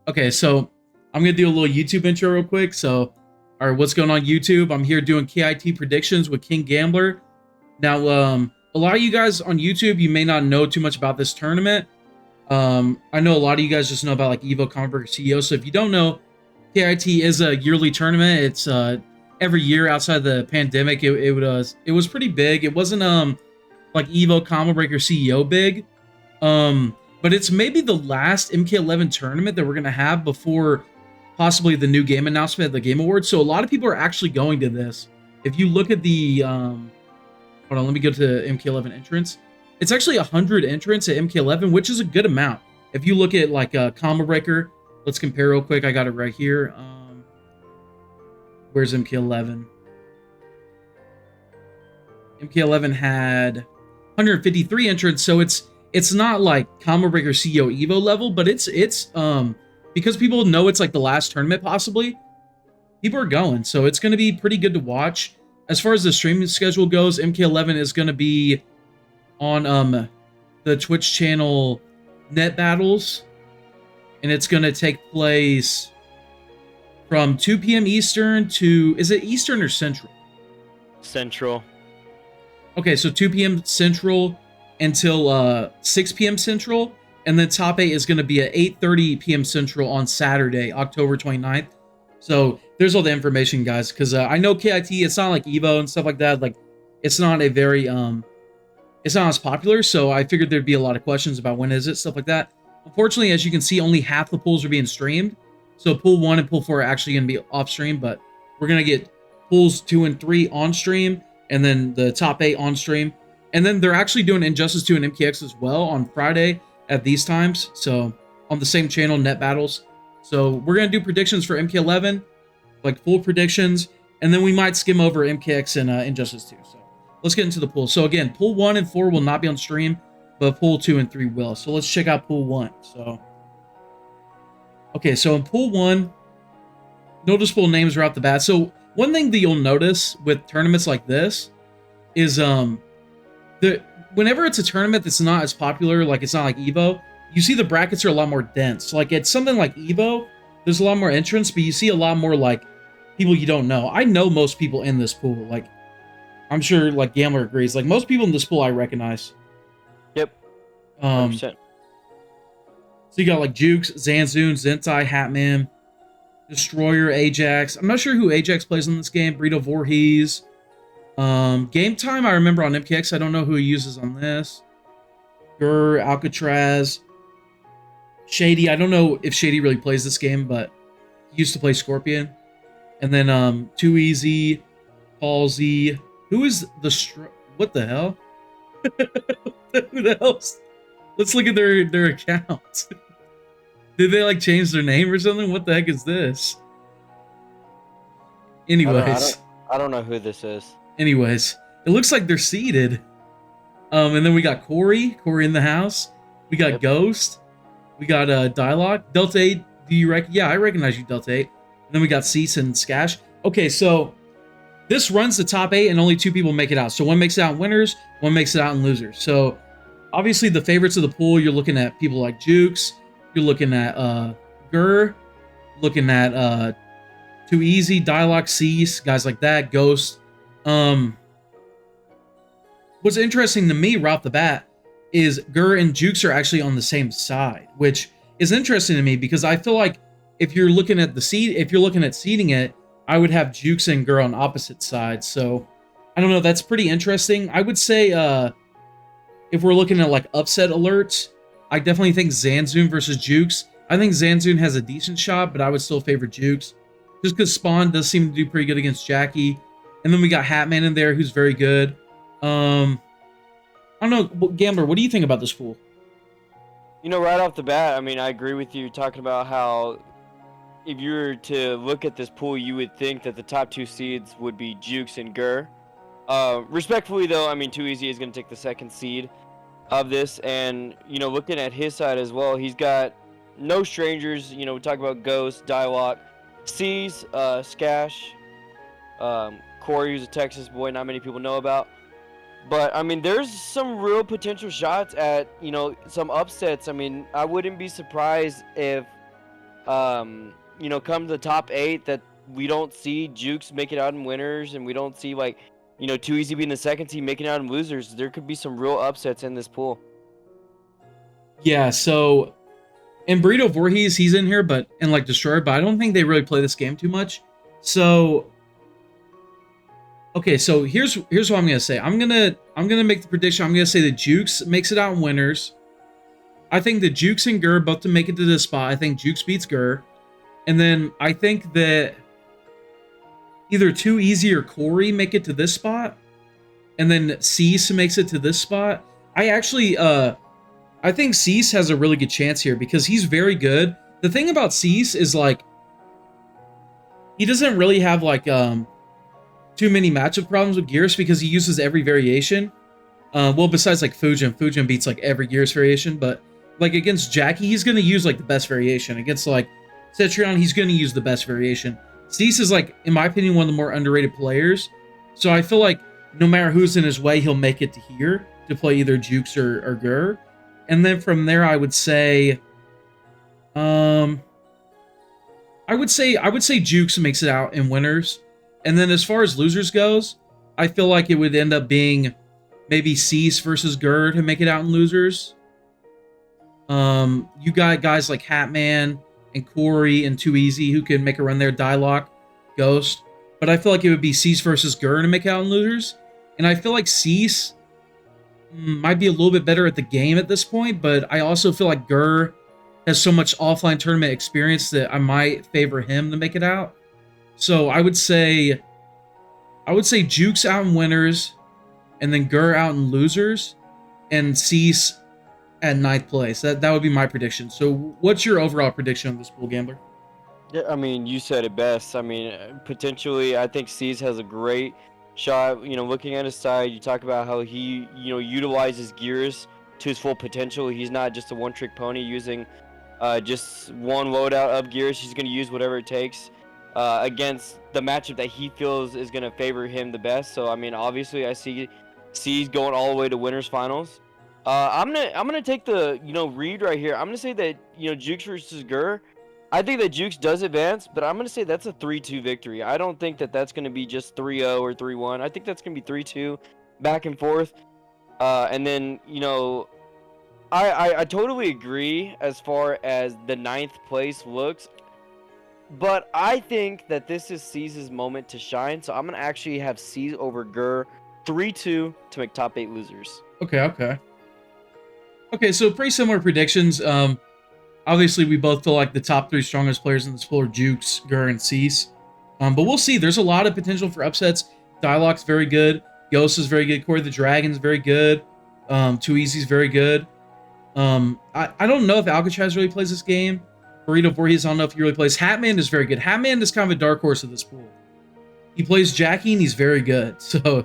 Okay, so I'm gonna do a little YouTube intro real quick. So, all right, what's going on YouTube? I'm here doing KIT predictions with King Gambler. Now, a lot of you guys on YouTube, you may not know too much about this tournament. I know a lot of you guys just know about like Evo Convert CEO. So if you don't know, KIT is a yearly tournament. It's every year outside the pandemic. It was pretty big. It wasn't like Evo Combo Breaker CEO big. But it's maybe the last MK11 tournament that we're gonna have before possibly the new game announcement at the Game Awards. So a lot of people are actually going to this. If you look at the hold on, let me go to MK11 entrance. It's actually 100 entrants at MK11, which is a good amount. If you look at like a Combo Breaker, let's compare real quick. I got it right here. Where's MK11? MK11 had 153 entrants, so it's not like Combo Breaker CEO Evo level, but it's because people know it's like the last tournament possibly, people are going, so it's going to be pretty good to watch. As far as the streaming schedule goes, MK11 is going to be on the Twitch channel Net Battles, and it's going to take place from 2 p.m. Eastern to, is it Eastern or Central? Central. Okay, so 2 p.m. Central until 6 p.m. Central, and then top 8 is going to be at 8:30 p.m. Central on Saturday, October 29th. So there's all the information, guys, because I know KIT, it's not like Evo and stuff like that. Like, it's not a very, it's not as popular, so I figured there'd be a lot of questions about when is it, stuff like that. Unfortunately, as you can see, only half the pools are being streamed. So pool 1 and pool 4 are actually going to be off stream, but we're going to get pools 2 and 3 on stream, and then the top 8 on stream. And then they're actually doing Injustice 2 and MKX as well on Friday at these times. So on the same channel, Net Battles. So we're going to do predictions for MK11, like full predictions. And then we might skim over MKX and Injustice 2. So let's get into the pool. So again, pool 1 and 4 will not be on stream, but pool 2 and 3 will. So let's check out pool 1. So, okay, so in pool 1, noticeable names right off the bat. So one thing that you'll notice with tournaments like this is whenever it's a tournament that's not as popular, like it's not like Evo, you see the brackets are a lot more dense. Like it's something like Evo, there's a lot more entrants, but you see a lot more like people you don't know. I know most people in this pool. Like, I'm sure like Gambler agrees. Like most people in this pool I recognize. Yep. 100%. So you got like Jukes, Zanzoon, Zentai, Hatman, Destroyer, Ajax. I'm not sure who Ajax plays in this game. Burrito Voorhees. Game Time, I remember on MKX. I don't know who he uses on this. Gur, Alcatraz, Shady. I don't know if Shady really plays this game, but he used to play Scorpion. And then Too Easy, Palsy. Who is the what the hell? Who the hell's? Let's look at their accounts. Did they like change their name or something? What the heck is this? Anyways, I don't know who this is. Anyways, it looks like they're seated. And then we got Corey in the house. We got Ghost. We got Dialogue. Delta 8, do you yeah, I recognize you, Delta 8. And then we got Cease and Skash. Okay, so this runs the top 8 and only 2 people make it out. So one makes it out in winners, one makes it out in losers. So obviously the favorites of the pool, you're looking at people like Jukes, you're looking at Gur, looking at Too Easy, Dialogue, Cease, guys like that, Ghost. What's interesting to me right off the bat is Gur and Jukes are actually on the same side, which is interesting to me because I feel like if you're looking at seeding it, I would have Jukes and Gur on opposite sides. So I don't know, that's pretty interesting. I would say if we're looking at like upset alerts, I definitely think Zanzoon versus Jukes. I think Zanzoon has a decent shot, but I would still favor Jukes just because Spawn does seem to do pretty good against Jackie. And then we got Hatman in there, who's very good. I don't know, Gambler, what do you think about this pool? You know, right off the bat, I mean, I agree with you talking about how if you were to look at this pool, you would think that the top 2 seeds would be Jukes and Gur. Respectfully, though, I mean, Too Easy is going to take the 2nd seed of this. And, you know, looking at his side as well, he's got no strangers. You know, we talk about Ghost, Dialogue, C's, Skash, Corey, who's a Texas boy, not many people know about. But, I mean, there's some real potential shots at, you know, some upsets. I mean, I wouldn't be surprised if come to the top 8 that we don't see Jukes make it out in winners, and we don't see like, Too Easy being the second team making it out in losers. There could be some real upsets in this pool. Yeah, so and Burrito Voorhees, he's in here, and like Destroyer, but I don't think they really play this game too much. So okay, so here's what I'm gonna say. I'm gonna make the prediction. I'm gonna say that Jukes makes it out in winners. I think that Jukes and Gur both to make it to this spot. I think Jukes beats Gur. And then I think that either Too Easy or Corey make it to this spot. And then Cease makes it to this spot. I think Cease has a really good chance here because he's very good. The thing about Cease is like he doesn't really have like too many matchup problems with Gears because he uses every variation. Well, besides like Fujin beats like every Gears variation, but like against Jackie, he's gonna use like the best variation. Against like Cetrion, he's gonna use the best variation. Cease is like, in my opinion, one of the more underrated players. So I feel like no matter who's in his way, he'll make it to here to play either Jukes or Gur. And then from there, I would say Jukes makes it out in winners. And then as far as losers goes, I feel like it would end up being maybe Cease versus Gur to make it out in losers. You got guys like Hatman and Corey and Too Easy who can make a run there. Dialogue, Ghost. But I feel like it would be Cease versus Gur to make it out in losers. And I feel like Cease might be a little bit better at the game at this point, but I also feel like Gur has so much offline tournament experience that I might favor him to make it out. So I would say Jukes out in winners, and then Gur out in losers, and Cease at 9th place. That would be my prediction. So what's your overall prediction of this pool, Gambler? Yeah, I mean, you said it best. I mean, potentially, I think Cease has a great shot. Looking at his side, you talk about how he, utilizes Gears to his full potential. He's not just a one-trick pony using just one loadout of Gears. He's going to use whatever it takes against the matchup that he feels is going to favor him the best. So, I mean, obviously, I see Cease going all the way to winners finals. I'm gonna take the read right here. I'm gonna say that Jukes versus Gur. I think that Jukes does advance, but I'm gonna say that's a 3-2 victory. I don't think that that's gonna be just 3-0 or 3-1. I think that's gonna be 3-2, back and forth. And then I totally agree as far as the 9th place looks, but I think that this is Cease's moment to shine. So I'm gonna actually have Cease over Gur, 3-2 to make top 8 losers. Okay, so pretty similar predictions. Obviously, we both feel like the top 3 strongest players in this pool are Jukes, Gur, and Cease. But we'll see. There's a lot of potential for upsets. Dialogue's very good. Ghost is very good. Corey the Dragon's very good. Too Easy's very good. I don't know if Alcatraz really plays this game. Burrito Voorhees, I don't know if he really plays. Hatman is very good. Hatman is kind of a dark horse of this pool. He plays Jackie, and he's very good. So,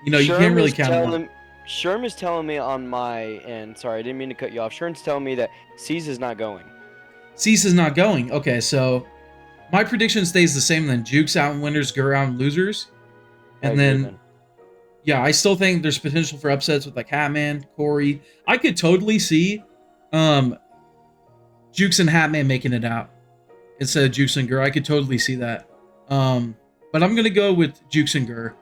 you can't really count him out. Sherm is telling me on my end, sorry, I didn't mean to cut you off. Sherm's telling me that Cease is not going. Cease is not going. Okay, so my prediction stays the same then. Jukes out in winners, Gur out in losers. And then, yeah, I still think there's potential for upsets with like Hatman, Corey. I could totally see Jukes and Hatman making it out instead of Jukes and Gur. I could totally see that. But I'm going to go with Jukes and Gur.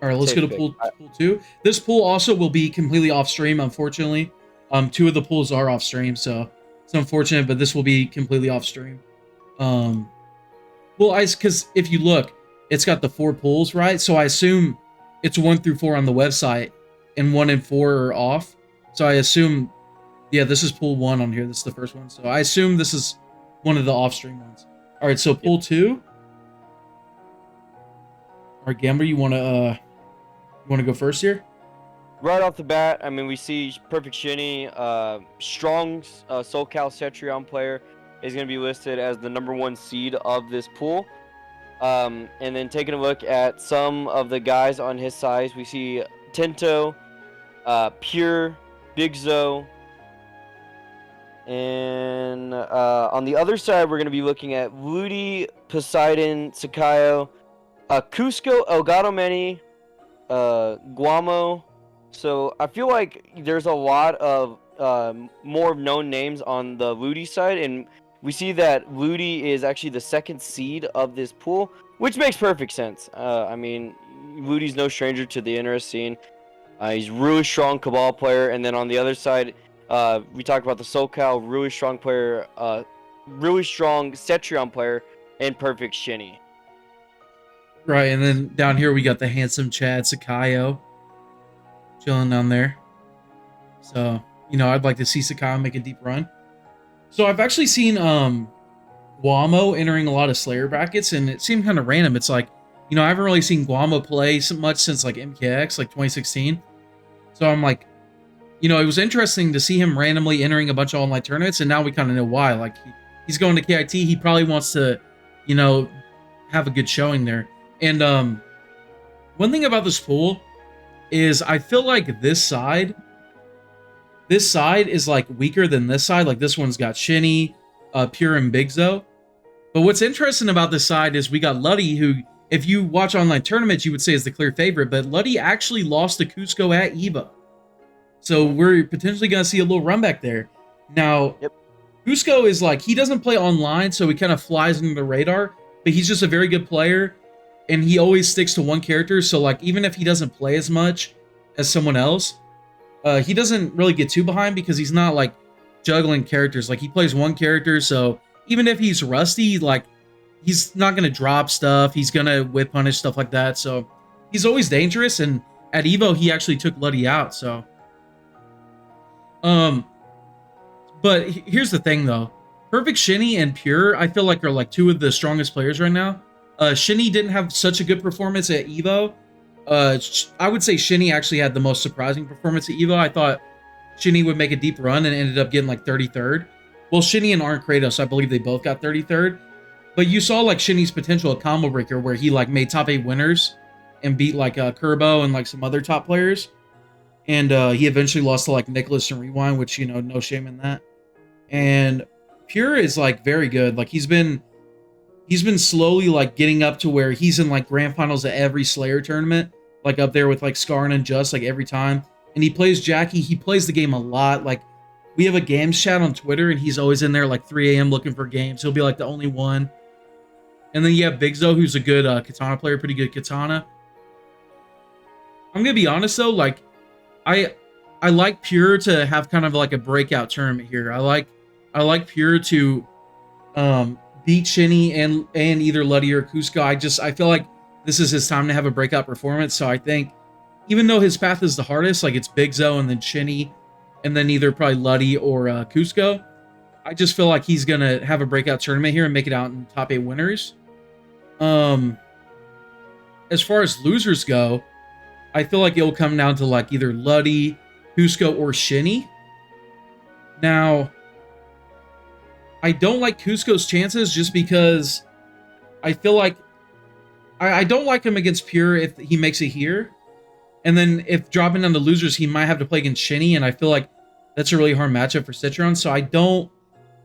All right, let's go to pool 2. This pool also will be completely off stream, unfortunately. 2 of the pools are off stream, so it's unfortunate, but this will be completely off stream. Well, because if you look, it's got the 4 pools, right? So I assume it's 1 through 4 on the website, and 1 and 4 are off. So I assume, yeah, this is pool 1 on here. This is the first one. So I assume this is one of the off stream ones. All right, so pool 2. All right, Gambler, you want to go first here? Right off the bat, I mean, we see Perfect Shinny, strong SoCal Cetrion player, is going to be listed as the #1 seed of this pool. And then taking a look at some of the guys on his side, we see Tento, Pure, Big Zo, and on the other side, we're going to be looking at Ludi, Poseidon, Sakayo, Cusco, Elgato Many, Guamo. So I feel like there's a lot of more known names on the Ludi side, and we see that Ludi is actually the second seed of this pool, which makes perfect sense. I mean, Ludi's no stranger to the NRS scene. He's a really strong Cabal player, and then on the other side, we talk about the SoCal, really strong player, really strong Cetrion player, and perfect Shinny. Right, and then down here we got the handsome Chad Sakayo chilling down there. So, I'd like to see Sakayo make a deep run. So I've actually seen Guamo entering a lot of Slayer brackets, and it seemed kind of random. It's like, I haven't really seen Guamo play so much since like MKX, like 2016. So I'm like, it was interesting to see him randomly entering a bunch of online tournaments, and now we kind of know why. Like, he's going to KIT. He probably wants to, have a good showing there. And one thing about this pool is I feel like this side is like weaker than this side. Like, this one's got Shinny, Pure, and Big Zo. But what's interesting about this side is we got Luddy, who, if you watch online tournaments, you would say is the clear favorite. But Luddy actually lost to Cusco at EVO. So we're potentially going to see a little run back there. Now, Yep. Cusco is like, he doesn't play online, so he kind of flies under the radar. But he's just a very good player, and he always sticks to one character. So, like, even if he doesn't play as much as someone else, he doesn't really get too behind because he's not, like, juggling characters. Like, he plays one character, so even if he's rusty, like, he's not going to drop stuff. He's going to whip punish, stuff like that. So, he's always dangerous, and at EVO, he actually took Luddy out, so... But here's the thing, though. Perfect Shinny and Pure, I feel like, are like two of the strongest players right now. Shinny didn't have such a good performance at EVO. I would say Shinny actually had the most surprising performance at EVO. I thought Shinny would make a deep run and ended up getting like 33rd. Well, Shinny and Arn Kratos, I believe they both got 33rd. But you saw like Shinny's potential at Combo Breaker, where he like made top 8 winners and beat like Kerbo and like some other top players. And he eventually lost to like Nicholas and Rewind, which, no shame in that. And Pure is like very good. Like, he's been slowly like getting up to where he's in like grand finals at every Slayer tournament, like up there with like Skarn and Just, like every time. And he plays Jackie. He plays the game a lot. Like, we have a games chat on Twitter, and he's always in there like 3 a.m. looking for games. He'll be like the only one. And then you have Big Zo, who's a good katana player, pretty good katana. I'm gonna be honest though, like, I like Pure to have kind of like a breakout tournament here. I like Pure to beat Shinny and either Luddy or Cusco. I feel like this is his time to have a breakout performance. So I think, even though his path is the hardest, like it's Big Zo and then Shinny, and then either probably Luddy or Cusco, I just feel like he's gonna have a breakout tournament here and make it out in top 8 winners. As far as losers go, I feel like it'll come down to like either Luddy, Cusco, or Shinny. Now, I don't like Cusco's chances just because I feel like I don't like him against Pure if he makes it here. And then if dropping down to losers, he might have to play against Shinny, and I feel like that's a really hard matchup for Citron. So I don't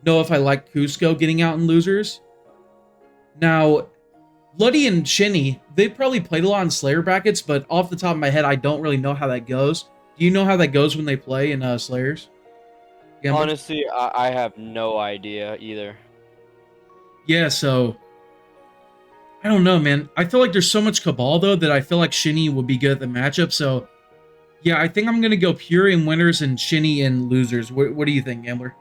know if I like Cusco getting out in losers. Now, Luddy and Shinny, they probably played a lot in Slayer brackets, but off the top of my head, I don't really know how that goes. Do you know how that goes when they play in Slayers? Gambler? Honestly, I have no idea either. Yeah, so I don't know, man. I feel like there's so much Cabal, though, that I feel like Shinny would be good at the matchup. So, yeah, I think I'm going to go Pure in winners and Shinny in losers. What do you think, Gambler?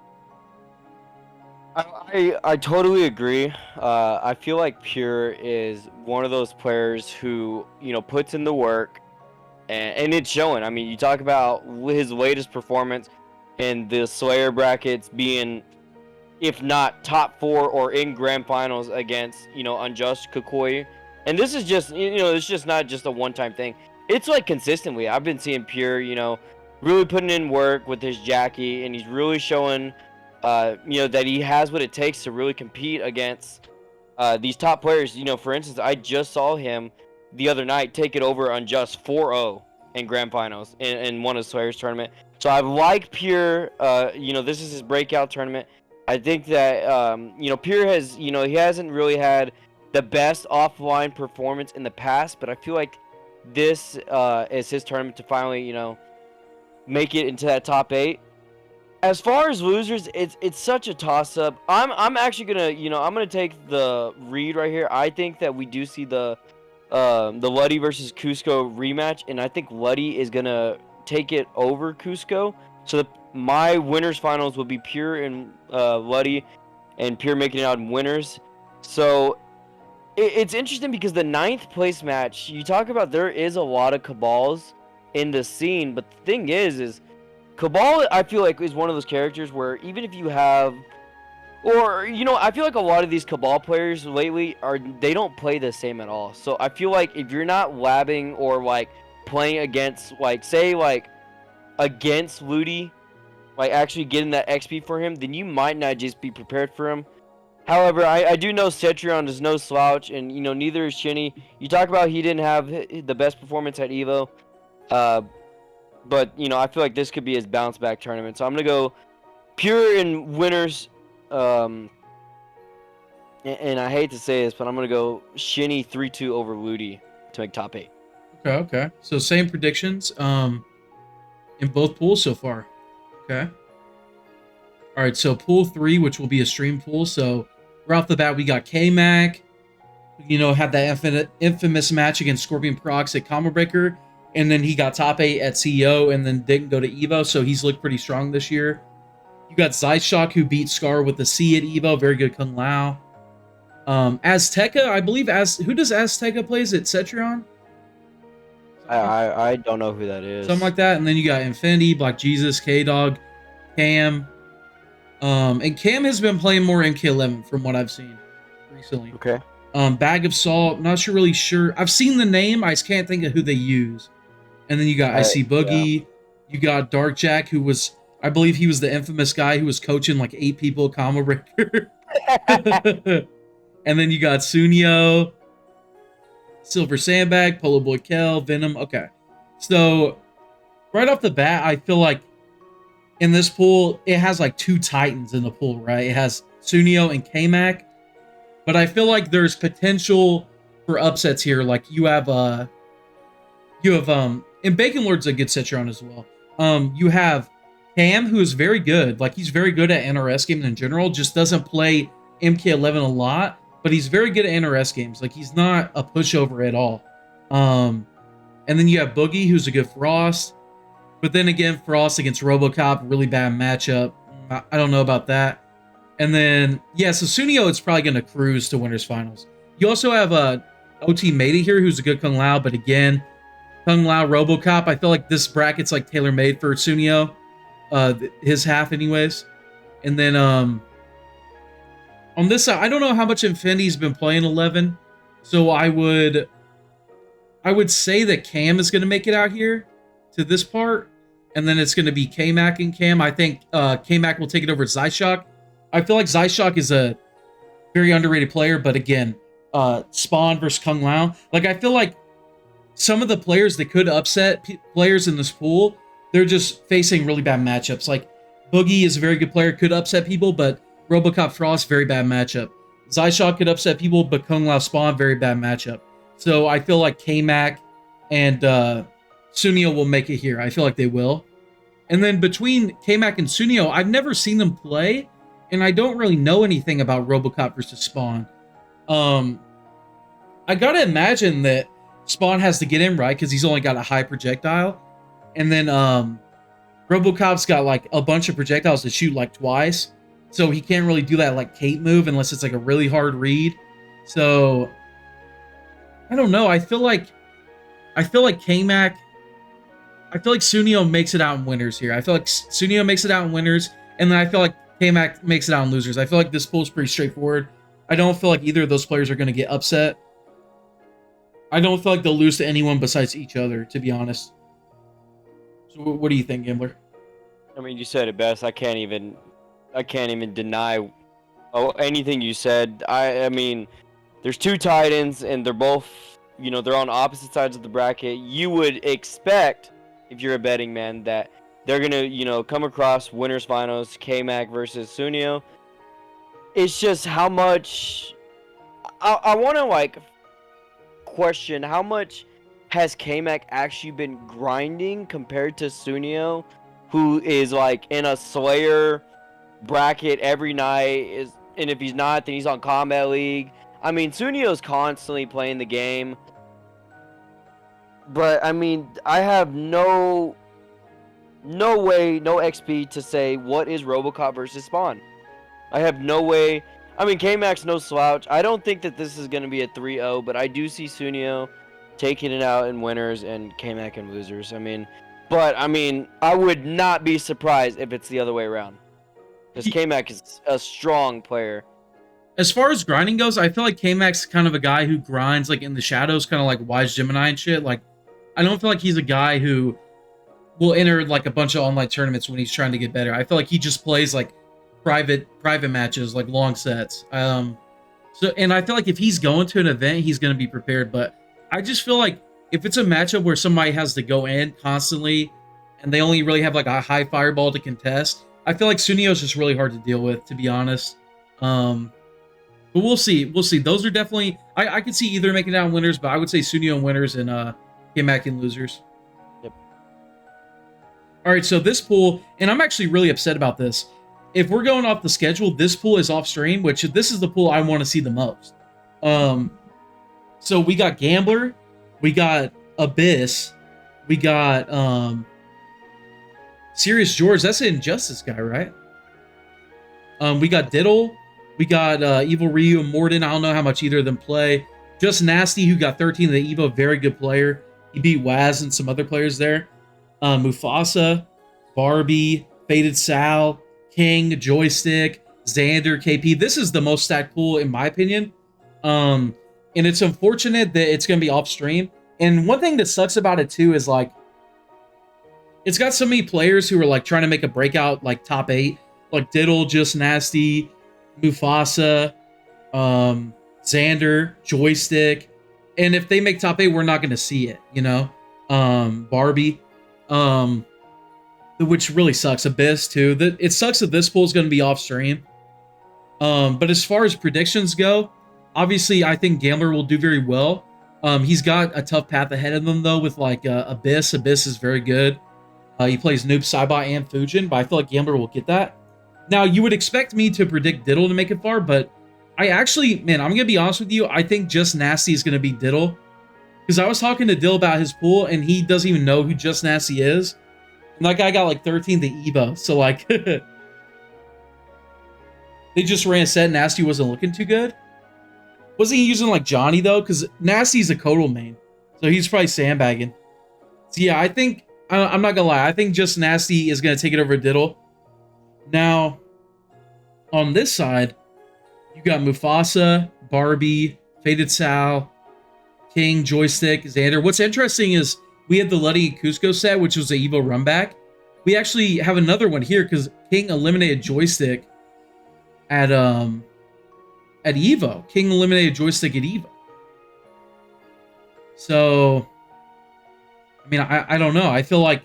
I totally agree. I feel like Pure is one of those players who, puts in the work, and it's showing. I mean, you talk about his latest performance in the Slayer brackets being, if not top 4 or in grand finals against, Unjust Kukui. And this is just, it's just not just a one-time thing. It's like consistently. I've been seeing Pure, really putting in work with his Jackie, and he's really showing, that he has what it takes to really compete against these top players. For instance, I just saw him the other night take it over Unjust 4-0 in grand finals in one of Slayer's tournament. So I like Pure. This is his breakout tournament. I think that, Pure has, he hasn't really had the best offline performance in the past, but I feel like this is his tournament to finally, make it into that top 8. As far as losers, it's such a toss up. I'm actually gonna I'm gonna take the read right here. I think that we do see the Luddy versus Cusco rematch, and I think Luddy is gonna take it over Cusco. So my winners finals will be Pure and Luddy, and Pure making it out in winners. So it's interesting because the 9th place match, you talk about there is a lot of cabals in the scene, but the thing is Cabal, I feel like, is one of those characters where even if you have, or I feel like a lot of these Cabal players lately they don't play the same at all. So I feel like if you're not labbing or like playing against, like, say, like against Ludi, like actually getting that XP for him, then you might not just be prepared for him. However, I do know Cetrion is no slouch, and neither is Shinny. You talk about he didn't have the best performance at Evo. But I feel like this could be his bounce back tournament. So I'm gonna go Pure in winners. And I hate to say this, but I'm gonna go Shinny 3-2 over Ludi to make top 8. Okay. So same predictions in both pools so far. Okay. All right, so pool 3, which will be a stream pool. So right off the bat, we got K-Mac, had that infamous match against Scorpion Prox at Combo Breaker. And then he got top 8 at CEO and then didn't go to Evo, so he's looked pretty strong this year. You got Zyshok, who beat Scar with the C at Evo. Very good Kung Lao. Azteca, I believe. Who does Azteca play? Is it Cetrion? I don't know who that is. Something like that. And then you got Infinity, Black Jesus, K-Dog, Cam. And Cam has been playing more MK11 from what I've seen recently. Okay. Bag of Salt, not really sure. I've seen the name, I just can't think of who they use. And then you got IC Boogie. Yeah. You got Dark Jack, who was, I believe he was the infamous guy who was coaching like 8 people at Combo Breaker. And then you got Sunio, Silver Sandbag, Polo Boy Kel, Venom. Okay. So, right off the bat, I feel like in this pool, it has like 2 Titans in the pool, right? It has Sunio and K-Mac. But I feel like there's potential for upsets here. Like you have and Bacon Lord's a good Citron as well. You have Cam, who is very good. Like he's very good at NRS games in general. Just doesn't play MK11 a lot, but he's very good at NRS games. Like he's not a pushover at all. And then you have Boogie, who's a good Frost. But then again, Frost against RoboCop, really bad matchup. I don't know about that. And then, yeah, so Sunio is probably going to cruise to Winners Finals. You also have OT Meta here, who's a good Kung Lao, but again, Kung Lao, RoboCop, I feel like this bracket's like tailor-made for Sunio. His half anyways. And then on this side, I don't know how much Infinity's been playing 11. So I would say that Cam is going to make it out here to this part. And then it's going to be K-Mac and Cam. I think K-Mac will take it over Zyshok. I feel like Zyshok is a very underrated player, but again, Spawn versus Kung Lao. Like, I feel like some of the players that could upset players in this pool, they're just facing really bad matchups. Like, Boogie is a very good player, could upset people, but RoboCop Frost, very bad matchup. Zyshok could upset people, but Kung Lao Spawn, very bad matchup. So I feel like K-Mac and Sunio will make it here. I feel like they will. And then between K-Mac and Sunio, I've never seen them play, and I don't really know anything about RoboCop versus Spawn. I gotta imagine that Spawn has to get in right because he's only got a high projectile. And then RoboCop's got like a bunch of projectiles to shoot like twice. So he can't really do that like Kate move unless it's like a really hard read. So I don't know. I feel like K-Mac, I feel like Sunio makes it out in winners here. I feel like Sunio makes it out in winners, and then I feel like K-Mac makes it out in losers. I feel like this pool is pretty straightforward. I don't feel like either of those players are going to get upset. I don't feel like they'll lose to anyone besides each other, to be honest. So what do you think, Gambler? I mean, you said it best. I can't even deny anything you said. I mean, there's 2 Titans, and they're both, they're on opposite sides of the bracket. You would expect, if you're a betting man, that they're gonna, come across winners finals, K-Mac versus Sunio. It's just how much I want to question how much has K-Mac actually been grinding compared to Sunio. who is like in a Slayer bracket every night, and if he's not, then he's on Kombat League. I mean, Sunio's constantly playing the game. But I mean, I have no way, no XP to say what is RoboCop versus Spawn. I have no way. I mean, K-Mac's no slouch. I don't think that this is going to be a 3-0, but I do see Sunio taking it out in winners and K-Mac in losers. I mean, I would not be surprised if it's the other way around. Because K-Mac is a strong player. As far as grinding goes, I feel like K-Mac's kind of a guy who grinds like in the shadows, kind of like Wise Gemini and shit. Like, I don't feel like he's a guy who will enter like a bunch of online tournaments when he's trying to get better. I feel like he just plays like private matches, like long sets. And I feel like if he's going to an event, he's going to be prepared. But I just feel like if it's a matchup where somebody has to go in constantly and they only really have like a high fireball to contest, I feel like Sunio's just really hard to deal with, to be honest. But we'll see. Those are definitely, I could see either making it out in winners, but I would say Sunio in winners and K-Mac in losers. Yep. All right, so this pool, and I'm actually really upset about this. If we're going off the schedule, this pool is off stream, which this is the pool I want to see the most. So we got Gambler, we got Abyss, we got Serious George. That's an Injustice guy, right? We got Diddle, we got Evil Ryu and Morden. I don't know how much either of them play. Just Nasty, who got 13 of the Evo, very good player. He beat Waz and some other players there. Mufasa, Barbie, Faded Sal, King, Joystick, Xander, KP. This is the most stacked pool in my opinion. And it's unfortunate that it's going to be off stream. And one thing that sucks about it too is like, it's got so many players who are like trying to make a breakout like top 8, like Diddle, Just Nasty, Mufasa, Xander, Joystick. And if they make top 8, we're not going to see it, you know? Barbie, which really sucks. Abyss too. It sucks that this pool is going to be off stream. But as far as predictions go, obviously I think Gambler will do very well. He's got a tough path ahead of them though with like Abyss. Abyss is very good. He plays Noob, Saibot, and Fujin, but I feel like Gambler will get that. Now, you would expect me to predict Diddle to make it far, but I actually, man, I'm going to be honest with you. I think Just Nasty is going to be Diddle. Because I was talking to Dill about his pool, and he doesn't even know who Just Nasty is. And that guy got like 13th at Evo. So, like, they just ran a set. Nasty wasn't looking too good. Wasn't he using, like, Johnny, though? Because Nasty's a Kodal main. So he's probably sandbagging. So, yeah, I think, I'm not going to lie. I think Just Nasty is going to take it over Diddle. Now, on this side, you got Mufasa, Barbie, Faded Sal, King, Joystick, Xander. What's interesting is we had the Luddy and Cusco set, which was the Evo runback. We actually have another one here because King eliminated Joystick at Evo. King eliminated Joystick at Evo. So, I mean, I don't know. I feel like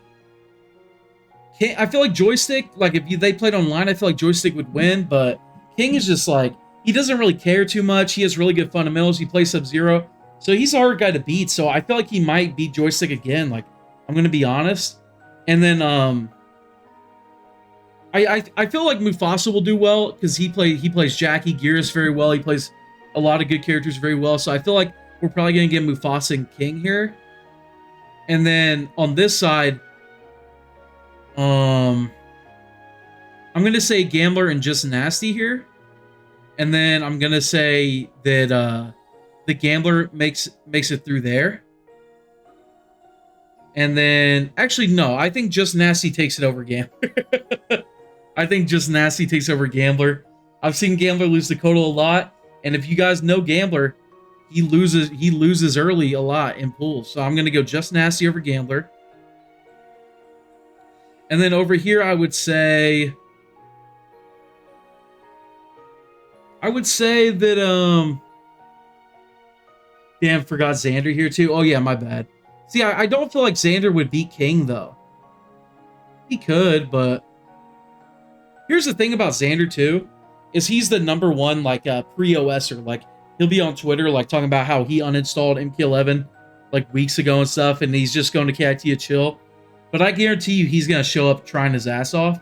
Joystick, like if they played online, I feel like Joystick would win, but King is just like, he doesn't really care too much. He has really good fundamentals. He plays Sub-Zero. So he's a hard guy to beat. So I feel like he might beat Joystick again. Like, I'm going to be honest. And then I feel like Mufasa will do well because he plays Jackie Gears very well. He plays a lot of good characters very well. So I feel like we're probably going to get Mufasa and King here. And then on this side, I'm going to say Gambler and Just Nasty here. And then I'm going to say that the Gambler makes it through there. And then, actually, no. I think Just Nasty takes it over Gambler. I think Just Nasty takes over Gambler. I've seen Gambler lose to Kodal a lot. And if you guys know Gambler, he loses early a lot in pools. So I'm going to go Just Nasty over Gambler. And then over here, I would say that, damn, forgot Xander here too. Oh yeah, my bad. See, I don't feel like Xander would beat King though. He could, but here's the thing about Xander too, is he's the #1 like pre-OSer. Like he'll be on Twitter like talking about how he uninstalled MK11 like weeks ago and stuff, and he's just going to KIT to chill. but I guarantee you he's gonna show up trying his ass off.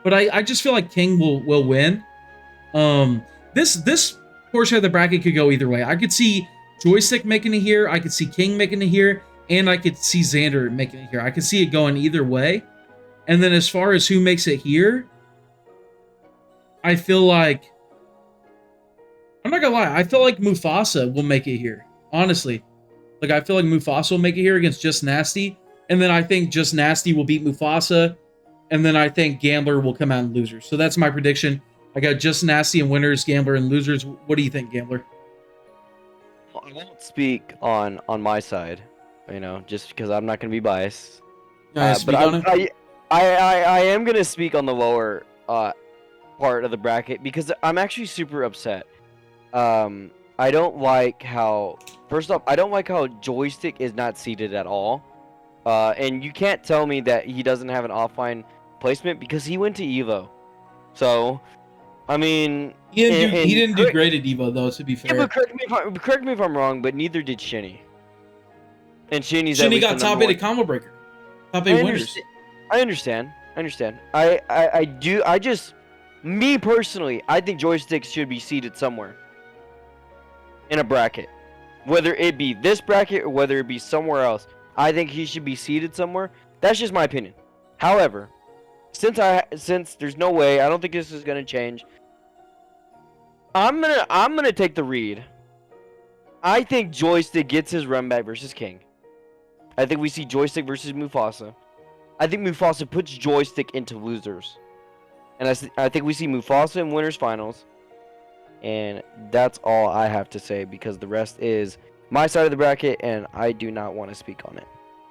But I just feel like King will win. This portion of the bracket could go either way. I could see Joystick making it here. I could see King making it here, and I could see Xander making it here. I could see it going either way. And then as far as who makes it here, I feel like, I'm not gonna lie, I feel like Mufasa will make it here. Honestly. Like, I feel like Mufasa will make it here against Just Nasty. And then I think Just Nasty will beat Mufasa. And then I think Gambler will come out in losers. So that's my prediction. I got Just Nasty in winners, Gambler in losers. What do you think, Gambler? I won't speak on my side, you know, just because I'm not going to be biased. But I am going to speak on the lower part of the bracket because I'm actually super upset. I don't like how, first off, I don't like how Joystick is not seated at all. And you can't tell me that he doesn't have an offline placement because he went to Evo. So, I mean... He didn't do great at Evo, though, to be fair. Yeah, but correct me if I'm wrong, but neither did Shinny. And Shinny got top 8 at Combo Breaker. Top 8 winners. I understand. Me personally, I think Joystick should be seated somewhere. In a bracket. Whether it be this bracket or whether it be somewhere else. I think he should be seated somewhere. That's just my opinion. However, since there's no way, I don't think this is gonna change. I'm gonna take the read. I think Joystick gets his run back versus King. I think we see Joystick versus Mufasa. I think Mufasa puts Joystick into losers. And I think we see Mufasa in winners finals. And that's all I have to say because the rest is my side of the bracket and I do not want to speak on it.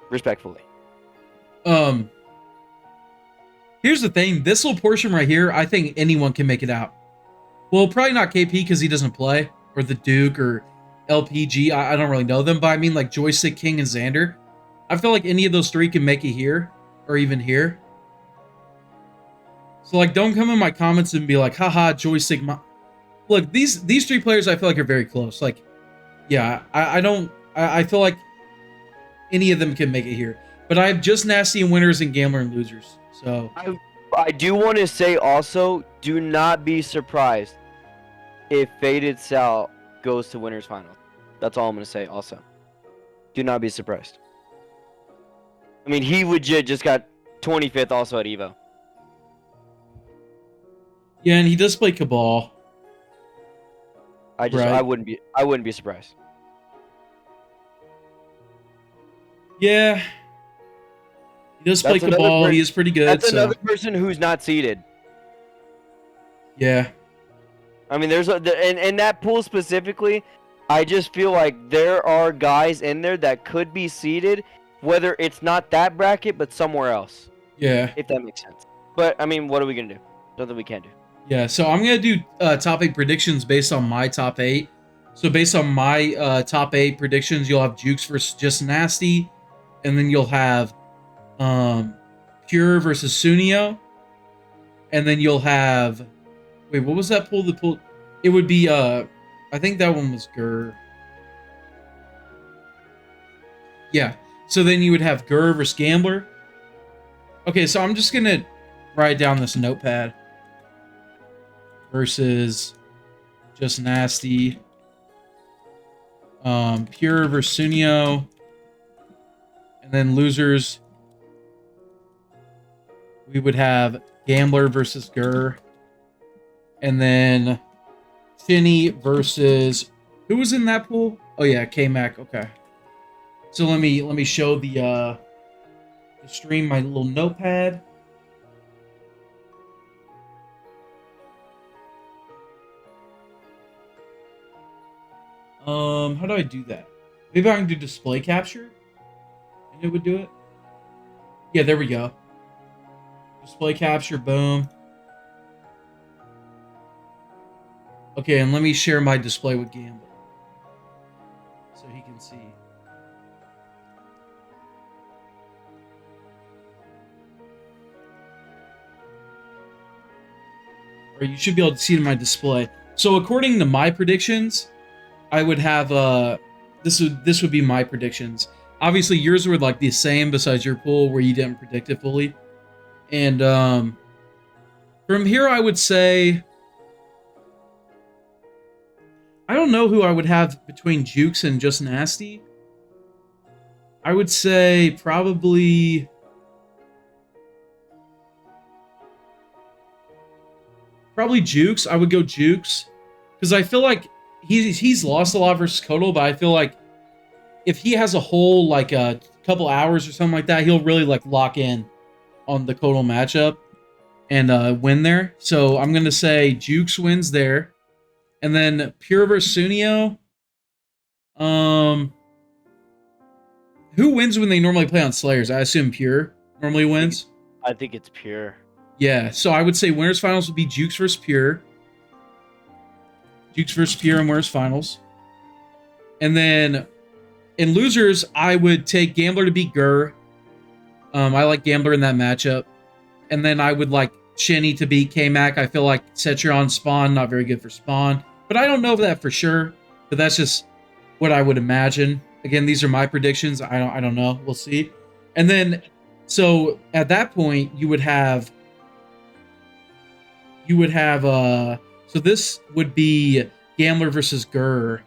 Respectfully. Here's the thing. This little portion right here, I think anyone can make it out. Well, probably not KP because he doesn't play. Or the Duke or LPG. I don't really know them. But I mean like Joystick, King, and Xander. I feel like any of those three can make it here. Or even here. So like don't come in my comments and be like, haha, Joystick. Look, these three players I feel like are very close. Like, yeah, I feel like any of them can make it here. But I have Just Nasty in winners and Gambler and losers. So I do want to say also, do not be surprised if Faded Sal goes to winners final. That's all I'm going to say also. Do not be surprised. I mean, he legit just got 25th also at Evo. Yeah, and he does play Cabal. I wouldn't be surprised. Yeah. He does play Cabal. He is pretty good. That's another person who's not seeded. Yeah. I mean, in that pool specifically, I just feel like there are guys in there that could be seeded, whether it's not that bracket, but somewhere else. Yeah. If that makes sense. But, I mean, what are we going to do? Nothing we can't do. Yeah, so I'm going to do top 8 predictions based on my top 8. So based on my top 8 predictions, you'll have Jukes versus Just Nasty. And then you'll have Pure versus Sunio. And then you'll have... Wait, what was that pool? The pool... It would be... I think that one was Gur. Yeah. So then you would have Gur versus Gambler. Okay, so I'm just going to write down this notepad. Versus Just Nasty. Pure versus Sunio. And then losers. We would have Gambler versus Gur. And then Shinny versus... Who was in that pool? Oh yeah, K-Mac. Okay. So let me show the stream, my little notepad. How do I do that? Maybe I can do display capture? And it would do it? Yeah, there we go. Display capture, boom. Okay, and let me share my display with Gambler. So he can see. Or you should be able to see it in my display. So according to my predictions... I would have this would be my predictions. Obviously, yours were like the same besides your pool where you didn't predict it fully. And from here, I would say I don't know who I would have between Jukes and Just Nasty. I would say probably Jukes. I would go Jukes because I feel like he's lost a lot versus Kotal, but I feel like if he has a whole like a couple hours or something like that, he'll really like lock in on the Kotal matchup and win there. So I'm gonna say Jukes wins there, and then Pure versus Sunio. Who wins when they normally play on Slayers? I assume Pure normally wins. I think it's Pure. Yeah, so I would say winners finals would be Jukes versus Pure. Jukes versus Pure in winners finals. And then in losers, I would take Gambler to beat Gur. I like Gambler in that matchup. And then I would like Shinny to beat K-Mac. I feel like Cetron Spawn, not very good for Spawn. But I don't know that for sure. But that's just what I would imagine. Again, these are my predictions. I don't know. We'll see. And then, so at that point, you would have, so this would be Gambler versus Gur.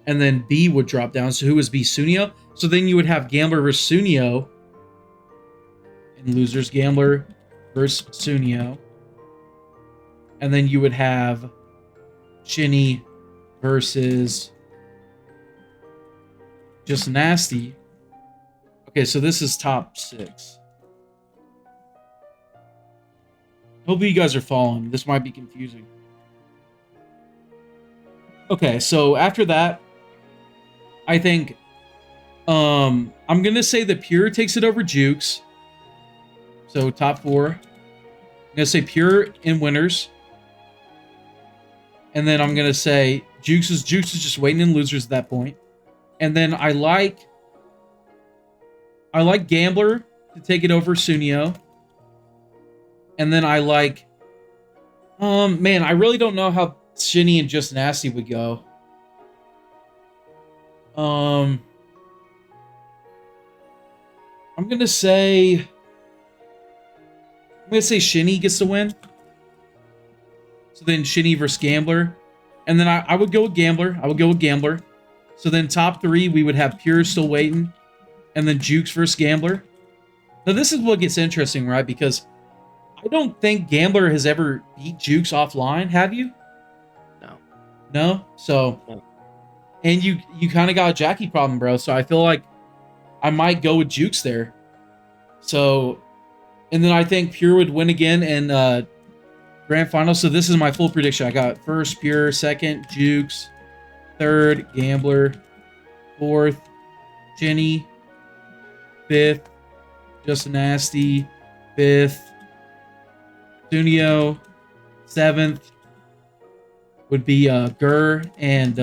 And then B would drop down. So who was B? Sunio? So then you would have Gambler versus Sunio. And losers, Gambler versus Sunio. And then you would have Shinny versus Just Nasty. Okay, so this is top 6. Hopefully you guys are following. This might be confusing. Okay, so after that, I think I'm gonna say that Pure takes it over Jukes. So top 4. I'm gonna say Pure in winners. And then I'm gonna say Jukes is just waiting in losers at that point. And then I like Gambler to take it over Sunio. And then I like man, I really don't know how Shinny and Just Nasty would go. I'm gonna say Shinny gets the win. So then Shinny versus Gambler. And then I would go with Gambler. So then top 3, we would have Pure still waiting. And then Jukes versus Gambler. Now this is what gets interesting, right? Because I don't think Gambler has ever beat Jukes offline. Have you? No. No? So... No. And you kind of got a Jackie problem, bro. So I feel like I might go with Jukes there. So... And then I think Pure would win again in Grand Final. So this is my full prediction. I got first Pure, second Jukes, third Gambler, fourth Jenny, fifth Just Nasty, fifth Sunio, seventh would be Gur and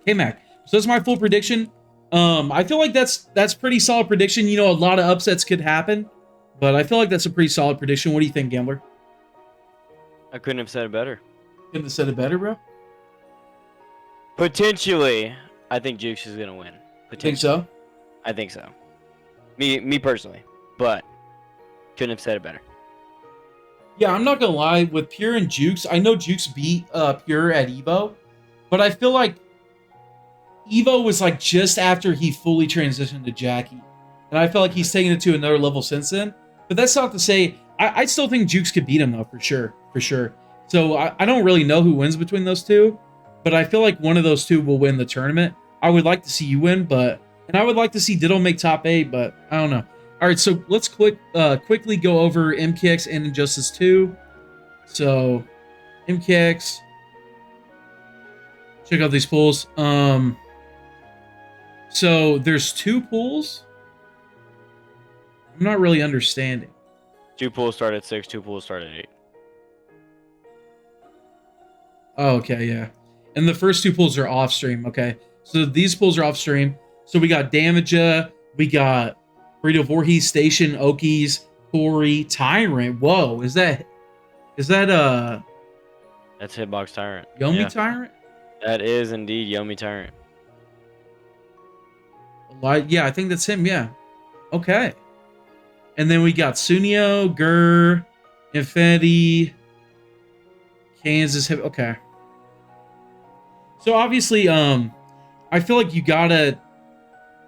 K-Mac. So that's my full prediction. I feel like that's pretty solid prediction. You know, a lot of upsets could happen, but I feel like that's a pretty solid prediction. What do you think, Gambler? I couldn't have said it better. Couldn't have said it better, bro? Potentially, I think Jukes is gonna win. Think so? I think so. Me personally, but couldn't have said it better. Yeah, I'm not gonna lie. With Pure and Jukes, I know Jukes beat Pure at Evo, but I feel like Evo was like just after he fully transitioned to Jackie. And I feel like he's taken it to another level since then. But that's not to say, I still think Jukes could beat him though, for sure. So I don't really know who wins between those two, but I feel like one of those two will win the tournament. I would like to see you win, and I would like to see Ditto make top 8, but I don't know. All right, so let's quickly go over MKX and Injustice 2. So MKX, check out these pools. So there's 2 pools. I'm not really understanding. 2 pools start at 6, 2 pools start at 8. Oh, okay, yeah. And the first 2 pools are off stream, okay. So these pools are off stream. So we got Damaja, we got Burrito Voorhees, Station, Okies, Corey, Tyrant. Whoa, is that that's Hitbox Tyrant. Yomi Tyrant? That is indeed Yomi Tyrant. Yeah, I think that's him. Yeah. Okay. And then we got Sunio, Gur, Infinity, Kansas. Okay. So obviously, I feel like you gotta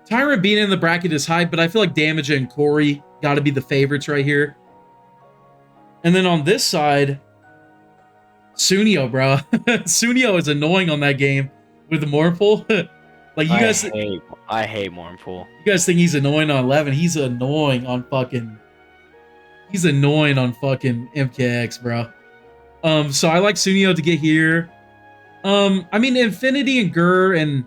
Tyrant being in the bracket is high, but I feel like Damage and Corey gotta be the favorites right here. And then on this side, Sunio, bro. Sunio is annoying on that game with the Mournful. Like you guys, I hate Mournful. You guys think he's annoying on 11? He's annoying on fucking. He's annoying on fucking MKX, bro. So I like Sunio to get here. I mean Infinity and Gur and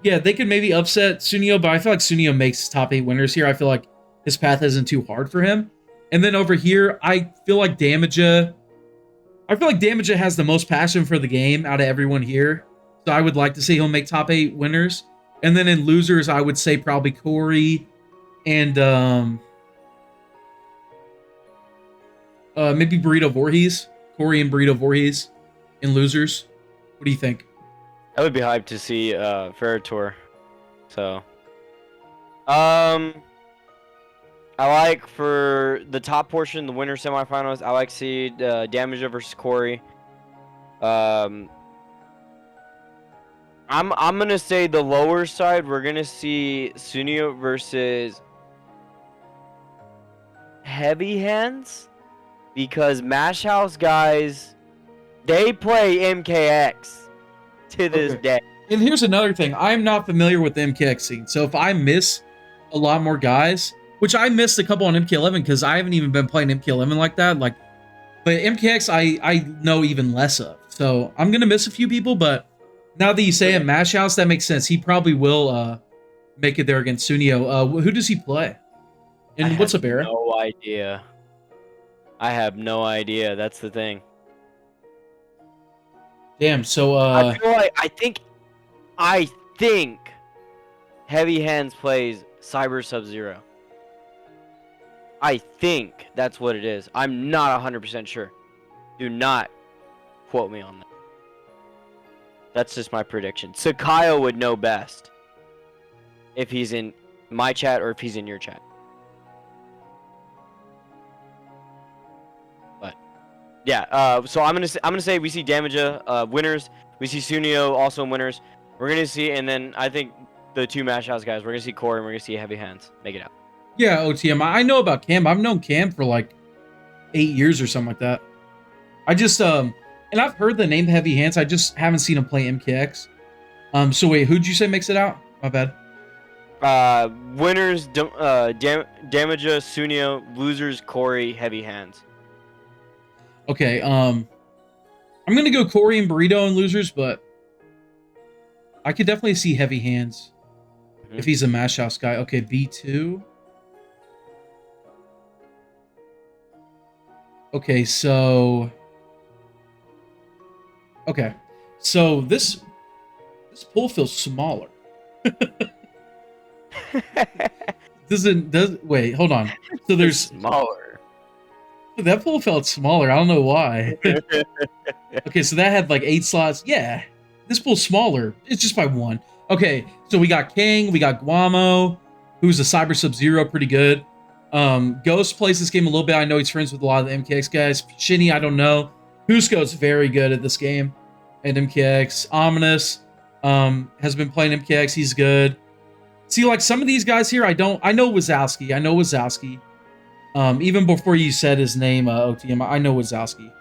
yeah, they could maybe upset Sunio, but I feel like Sunio makes top 8 winners here. I feel like his path isn't too hard for him. And then over here, I feel like Damaja has the most passion for the game out of everyone here. So I would like to see he'll make top 8 winners. And then in losers, I would say probably Corey and maybe Burrito Voorhees. Corey and Burrito Voorhees in losers. What do you think? I would be hyped to see Ferritor. So I like for the top portion, the winner semifinals, I like to see Damaja versus Corey. I'm gonna say the lower side, we're gonna see Sunio versus Heavy Hands, because Mash House guys, they play MKX to this day. And here's another thing. I'm not familiar with the MKX scene. So if I miss a lot more guys, which I missed a couple on MK11 because I haven't even been playing MK11 like that. But MKX I know even less of. So I'm going to miss a few people, but now that you say it, Mash House, that makes sense. He probably will make it there against Sunio. Who does he play? And what's up, Eric? No idea. I have no idea. That's the thing. Damn, so I feel like I think Heavy Hands plays Cyber Sub-Zero. I think that's what it is. I'm not 100% sure. Do not quote me on that. That's just my prediction. Sakayo would know best if he's in my chat or if he's in your chat. But yeah, so I'm gonna say we see Damaja winners. We see Sunio also in winners. We're gonna see, and then I think the two Mash House guys. We're gonna see Corey and we're gonna see Heavy Hands make it out. Yeah, OTM. I know about Cam. I've known Cam for like 8 years or something like that. I just and I've heard the name Heavy Hands. I just haven't seen him play MKX. So wait, who'd you say makes it out? My bad. Winners, Damaja, Sunio. Losers, Corey, Heavy Hands. Okay. I'm gonna go Corey and Burrito and losers, but I could definitely see Heavy Hands if he's a Mash House guy. Okay, B2. Okay, so this pool feels smaller. Wait, hold on. So there's smaller. That pool felt smaller. I don't know why. Okay, so that had like 8 slots. Yeah, this pool's smaller. It's just by 1. Okay, so we got King, we got Guamo, who's a Cyber Sub-Zero, pretty good. Ghost plays this game a little bit. I know he's friends with a lot of the MKX guys. Shinny, I don't know. Husko's very good at this game at MKX. Ominous has been playing MKX. He's good. See, like some of these guys here, I know Wazowski. Even before you said his name, OTM, I know Wazowski.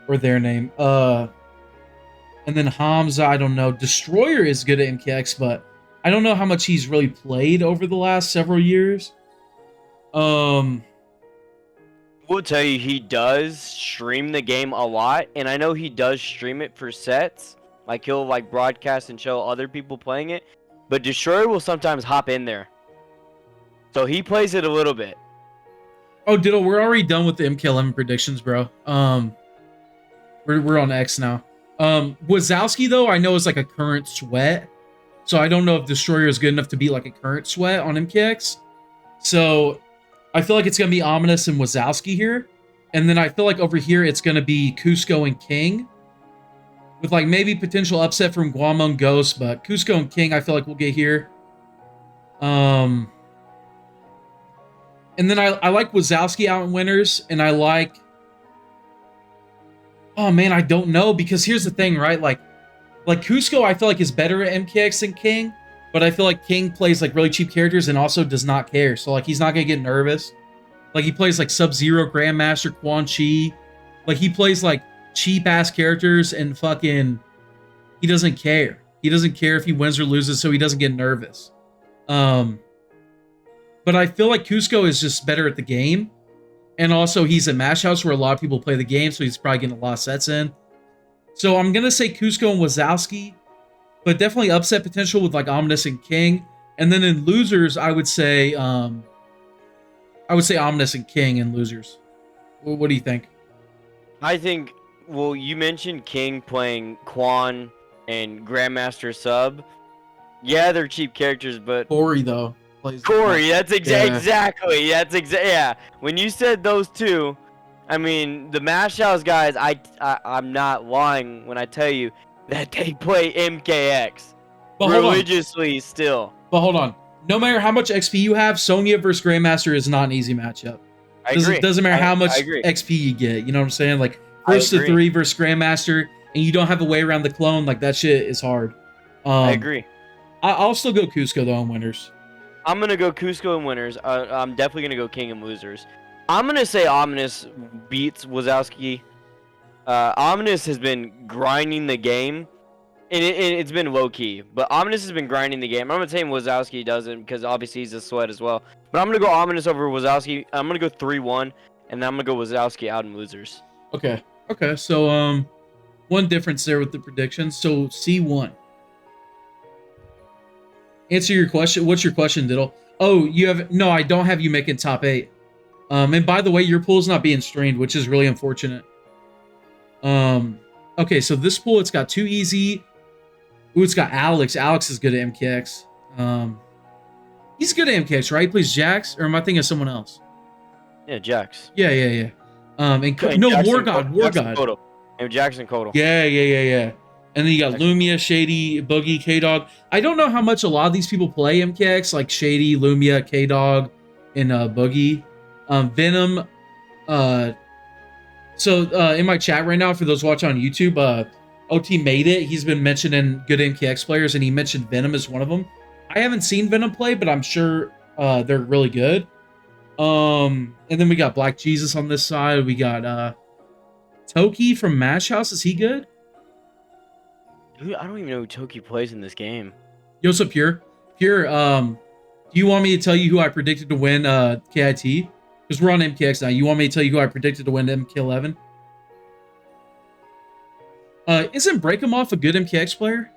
Or their name. And then Hamza, I don't know. Destroyer is good at MKX, but I don't know how much he's really played over the last several years. We'll tell you, he does stream the game a lot, and I know he does stream it for sets. Like, he'll, like, broadcast and show other people playing it. But Destroyer will sometimes hop in there. So he plays it a little bit. Oh, Diddle, we're already done with the MK11 predictions, bro. We're on X now. Wazowski, though, I know is like a current sweat. So I don't know if Destroyer is good enough to be like a current sweat on MKX. So I feel like it's going to be Ominous and Wazowski here. And then I feel like over here it's going to be Cusco and King. with like maybe potential upset from Guamon Ghost, but Cusco and King I feel like we'll get here. And then I like Wazowski out in winners, and I like, oh man, I don't know, because here's the thing, right? Like Cusco I feel like is better at MKX than King, but I feel like King plays like really cheap characters and also does not care. So like he's not gonna get nervous. Like he plays like Sub-Zero, Grandmaster, Quan Chi. Like he plays like cheap ass characters and fucking he doesn't care. He doesn't care if he wins or loses, so he doesn't get nervous. But I feel like Cusco is just better at the game. And also he's at Mash House where a lot of people play the game, so he's probably getting a lot of sets in. So I'm gonna say Cusco and Wazowski, but definitely upset potential with like Ominous and King. And then in losers, I would say Ominous and King in losers. What do you think? I think, well, you mentioned King playing Quan and Grandmaster Sub. Yeah, they're cheap characters, but Corey though plays Corey, that's exactly. Yeah. When you said those two, I mean, the Mash House guys, I'm not lying when I tell you that they play MKX religiously still. But hold on. No matter how much XP you have, Sonya versus Grandmaster is not an easy matchup. I agree. It doesn't matter how much XP you get. You know what I'm saying? Like, first to 3 versus Grandmaster, and you don't have a way around the clone. Like, that shit is hard. I agree. I'll still go Cusco, though, in winners. I'm going to go Cusco in winners. I'm definitely going to go King in losers. I'm going to say Ominous beats Wazowski. Ominous has been grinding the game, and it's been low-key. But Ominous has been grinding the game. I'm going to say Wazowski doesn't, because obviously he's a sweat as well. But I'm going to go Ominous over Wazowski. I'm going to go 3-1, and then I'm going to go Wazowski out in losers. Okay. So, one difference there with the predictions. So, C1. Answer your question. What's your question, Diddle? Oh, no, I don't have you making top 8. And by the way, your pool's not being streamed, which is really unfortunate. Okay, so this pool, it's got 2 easy. Ooh, it's got Alex. Alex is good at MKX. He's good at MKX, right? He plays Jax, or am I thinking of someone else? Yeah, Jax. Yeah. No, War God. And Jackson Kodal. Yeah. And then you got Lumia, Shady, Boogie, K-Dog. I don't know how much a lot of these people play MKX, like Shady, Lumia, K-Dog, and Boogie. Venom. So in my chat right now, for those watching on YouTube, OT made it. He's been mentioning good MKX players, and he mentioned Venom as one of them. I haven't seen Venom play, but I'm sure they're really good. And then we got Black Jesus on this side. We got Toki from Mash House. Is he good? I don't even know who Toki plays in this game. Yo, so Pure, do you want me to tell you who I predicted to win KIT? Because we're on MKX now. You want me to tell you who I predicted to win MK11? Isn't Break 'em Off a good MKX player?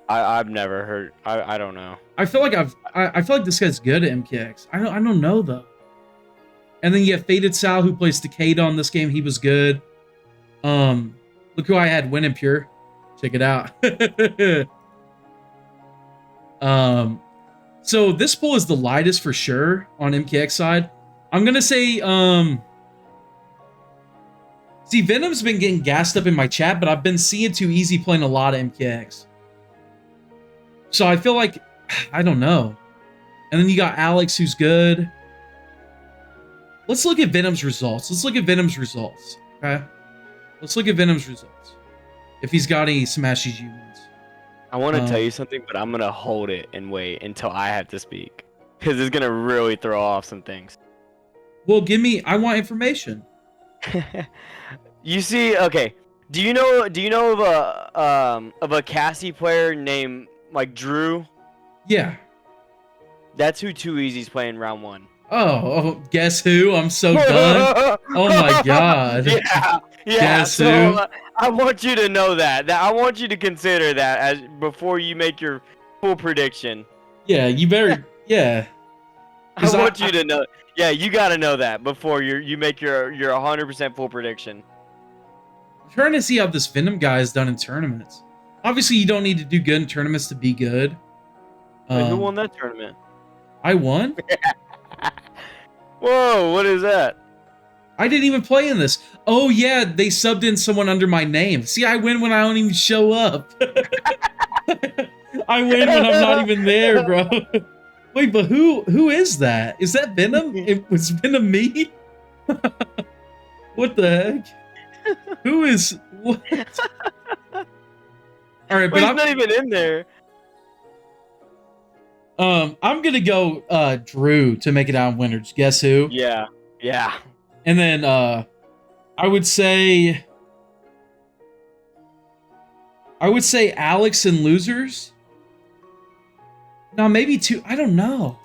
I've never heard. I don't know. I feel like I feel like this guy's good at MKX. I don't know though. And then you have Faded Sal, who plays Takeda on this game. He was good. Look who I had win in Pure. Check it out. So this pool is the lightest for sure on MKX side. I'm gonna say see, Venom's been getting gassed up in my chat, but I've been seeing Too Easy playing a lot of MKX. So I feel like, I don't know. And then you got Alex, who's good. Let's look at Venom's results. Okay? Let's look at Venom's results. If he's got any Smash GG ones. I want to tell you something, but I'm going to hold it and wait until I have to speak. Because it's going to really throw off some things. Well, I want information. You see, okay. Do you know of a Cassie player named like Drew? Yeah. That's who Too Easy's playing round 1. Oh, guess who? I'm so done. Oh my god. Yeah. Guess so, who? I want you to know that. I want you to consider that as before you make your full prediction. Yeah, you better. Yeah. I want you to know. Yeah, you got to know that before you make your 100% full prediction. I'm trying to see how this Venom guy is done in tournaments. Obviously, you don't need to do good in tournaments to be good. Wait, who won that tournament? I won? Whoa, what is that? I didn't even play in this. Oh yeah, they subbed in someone under my name. See, I win when I don't even show up. I win when I'm not even there, bro. Wait, but who is that? Is that Venom? It was Venom me? What the heck? Who is what? All right, but Wait, he's I'm not even in there. I'm gonna go Drew to make it out in winners. Guess who? Yeah. Yeah. And then I would say Alex and losers. No, maybe two. I don't know.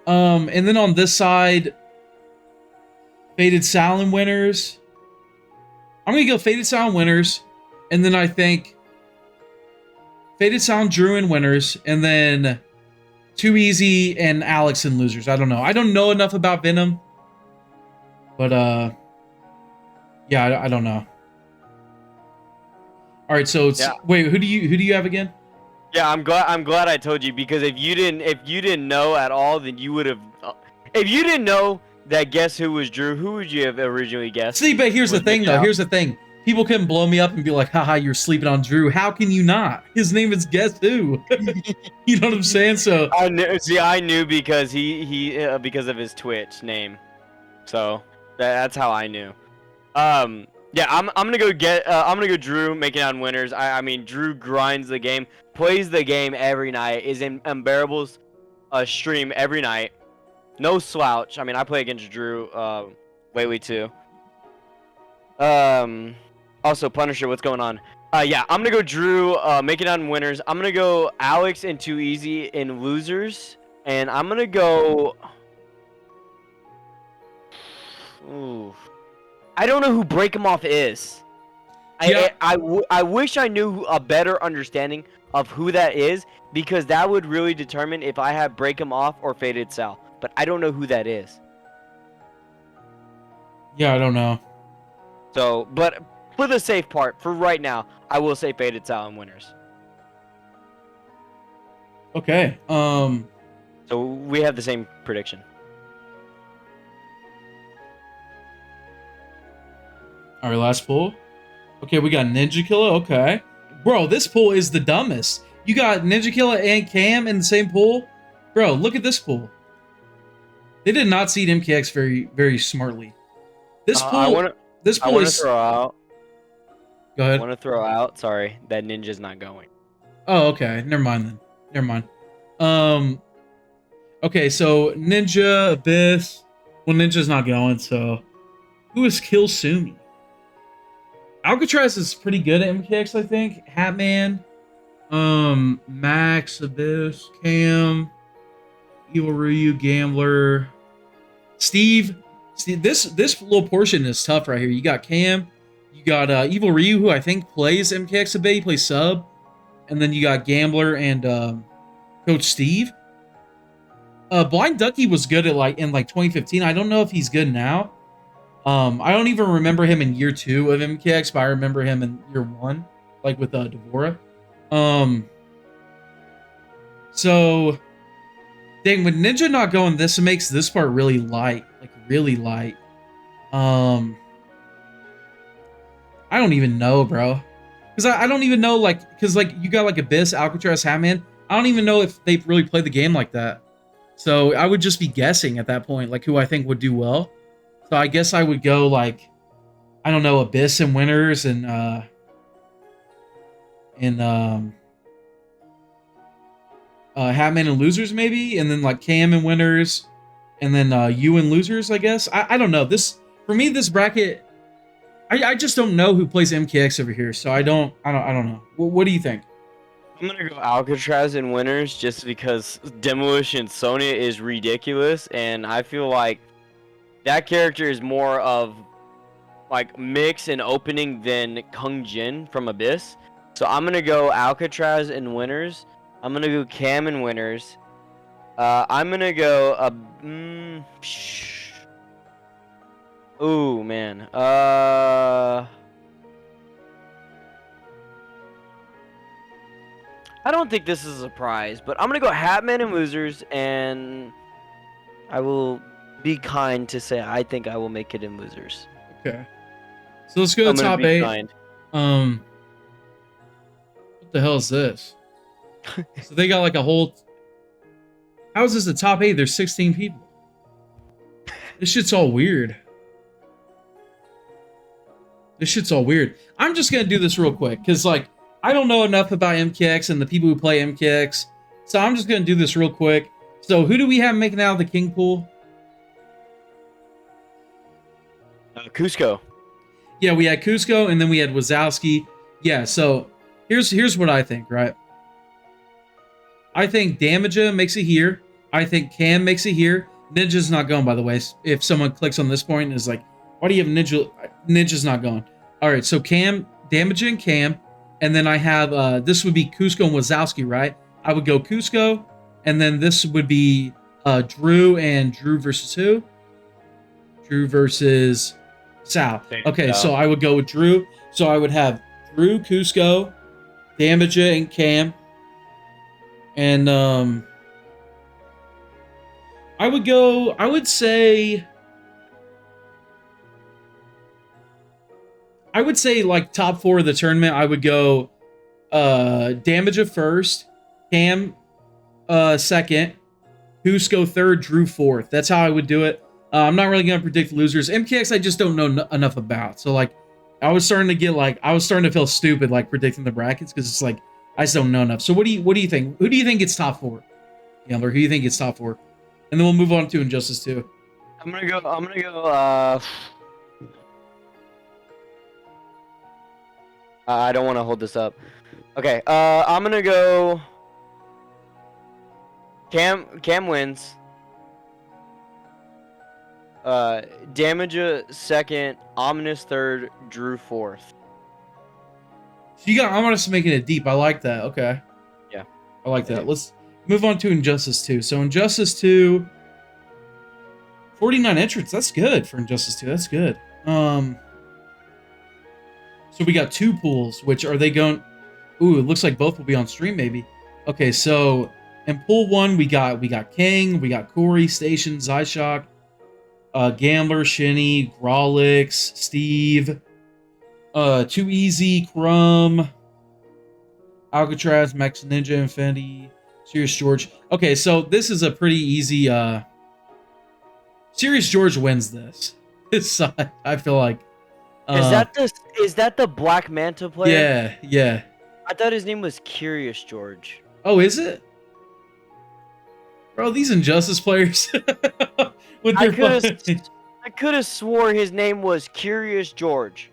And then on this side, Faded Sal and winners. I'm gonna go Faded Sal and winners, and then I think Faded Sal and Drew and winners, and then Too Easy and Alex and losers. I don't know. I don't know enough about Venom, but yeah, I don't know. All right, so it's, wait, who do you have again? Yeah, I'm glad I told you, because if you didn't know at all, then you would have. If you didn't know that Guess Who was Drew, who would you have originally guessed? See, but here's the thing, though. Here's the thing. People can blow me up and be like, haha, you're sleeping on Drew. How can you not? His name is Guess Who. You know what I'm saying? So I knew. See, I knew because he because of his Twitch name. So that's how I knew. Yeah, I'm gonna go Drew making out winners. I mean, Drew grinds the game, plays the game every night, is in Unbearable's stream every night. No slouch. I mean, I play against Drew lately too. Also Punisher, what's going on? Yeah, I'm gonna go Drew making out winners. I'm gonna go Alex and Too Easy in losers, and I'm gonna go. Ooh. I don't know who Break 'Em Off is. Yeah. I wish I knew a better understanding of who that is, because that would really determine if I have Break 'Em Off or Faded Sal. But I don't know who that is. Yeah, I don't know. So, but for the safe part, for right now, I will say Faded Sal and winners. Okay. So we have the same prediction. All right, last pool. Okay, we got Ninja Killer. Okay. Bro, this pool is the dumbest. You got Ninja Killer and Cam in the same pool? Bro, look at this pool. They did not seed MKX very, very smartly. This pool, is... throw out. Go ahead. I want to throw out, sorry, that Ninja's not going. Oh, okay. Never mind then. Never mind. Okay, so Ninja, Abyss. Well, Ninja's not going, so... Who is Kill Sumi? Alcatraz is pretty good at MKX, I think. Hatman, Max, Abyss, Cam, Evil Ryu, Gambler, Steve. This little portion is tough right here. You got Cam, you got Evil Ryu, who I think plays MKX a bit. He plays sub, and then you got Gambler and Coach Steve. Blind Ducky was good at in 2015. I don't know if he's good now. I don't even remember him in year 2 of MKX, but I remember him in year 1, like with Devora. So, dang, with Ninja not going, this makes this part really light, like really light. I don't even know, bro, because I don't even know, because you got Abyss, Alcatraz, Hatman. I don't even know if they've really played the game like that. So I would just be guessing at that point, who I think would do well. So I guess I would go I don't know, Abyss and winners and Hatman and losers maybe, and then Cam and winners, and then you and losers. I guess I don't know. This for me, this bracket, I just don't know who plays MKX over here, so I don't know. What do you think? I'm gonna go Alcatraz in winners just because Demolition Sonya is ridiculous, and I feel like that character is more of mix and opening than Kung Jin from Abyss. So I'm gonna go Alcatraz in winners. I'm gonna go Cam in winners. I'm gonna go ooh man. I don't think this is a surprise, but I'm gonna go Hatman and losers, and I will be kind to say I think I will make it in losers. Okay. So let's go I'm to gonna top be 8. kind. What the hell is this? So they got like a whole. How is this the top 8? There's 16 people. This shit's all weird. I'm just gonna do this real quick because like I don't know enough about MKX and the people who play MKX, so I'm just gonna do this real quick. So who do we have making out of the king pool? Cusco. Yeah, we had Cusco and then we had Wazowski. Yeah, so here's what I think, right? I think Damaja makes it here. I think Cam makes it here. Ninja's not going, by the way. If someone clicks on this point and is like, why do you have Ninja? Ninja's not going. All right, so Cam, Damaja and Cam. And then I have, this would be Cusco and Wazowski, right? I would go Cusco. And then this would be Drew and Drew versus who? Drew versus Sal. Okay, so I would go with Drew. So I would have Drew, Cusco, Damaja, and Cam. And I would say like top 4 of the tournament, I would go Damaja first, Cam second, Cusco third, Drew fourth. That's how I would do it. I'm not really gonna predict losers. MKX I just don't know enough about. So like I was starting to feel stupid like predicting the brackets because it's like I just don't know enough. So what do you think? Who do you think gets top 4? Gambler, who do you think gets top 4? And then we'll move on to Injustice 2. I'm gonna go. I don't want to hold this up. Okay. I'm gonna go. Cam wins. Damaja second, Ominous third, Drew fourth. So you got Ominous making it deep. I like that. Okay. Yeah. I like that. Let's move on to Injustice 2. So Injustice 2, 49 entrants. That's good for Injustice 2. That's good. So we got 2 pools, which are they going? Ooh, it looks like both will be on stream maybe. Okay, so in pool 1 we got King, we got Corey, Station, Zyshock, Gambler, Shinny, Grawlix, Steve, Too Easy, Crumb, Alcatraz, Max Ninja, Infinity, Serious George. Okay, so this is a pretty easy. Serious George wins this. I feel like. Is that the Black Manta player? Yeah, yeah. I thought his name was Curious George. Oh, is it? Bro, these Injustice players. With their I could have swore his name was Curious George.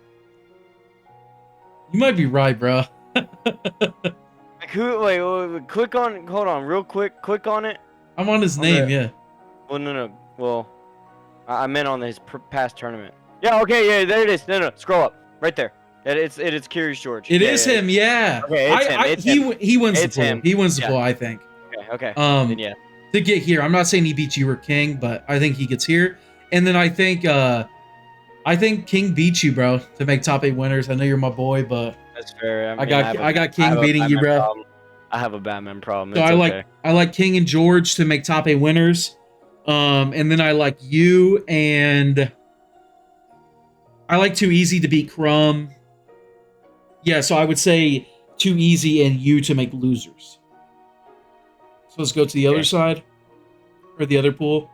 You might be right, bro. Like who? Wait, click on. Hold on, real quick. Click on it. I'm on his name, yeah. Well, no. Well, I meant on his past tournament. Yeah. Okay. Yeah. There it is. No. Scroll up. Right there. It is Curious George. It is him. Yeah. Okay. It's him. He wins the pool. He wins the pool, I think. Okay. Then, yeah. To get here, I'm not saying he beats you or King, but I think he gets here. And then I think King beats you, bro, to make top 8 winners. I know you're my boy, but that's fair. I got King beating you, bro. Problem. I have a Batman problem. So I like King and George to make top 8 winners. And then I like you and I like Too Easy to beat Crumb. Yeah, so I would say Too Easy and you to make losers. So let's go to the other side. Or the other pool.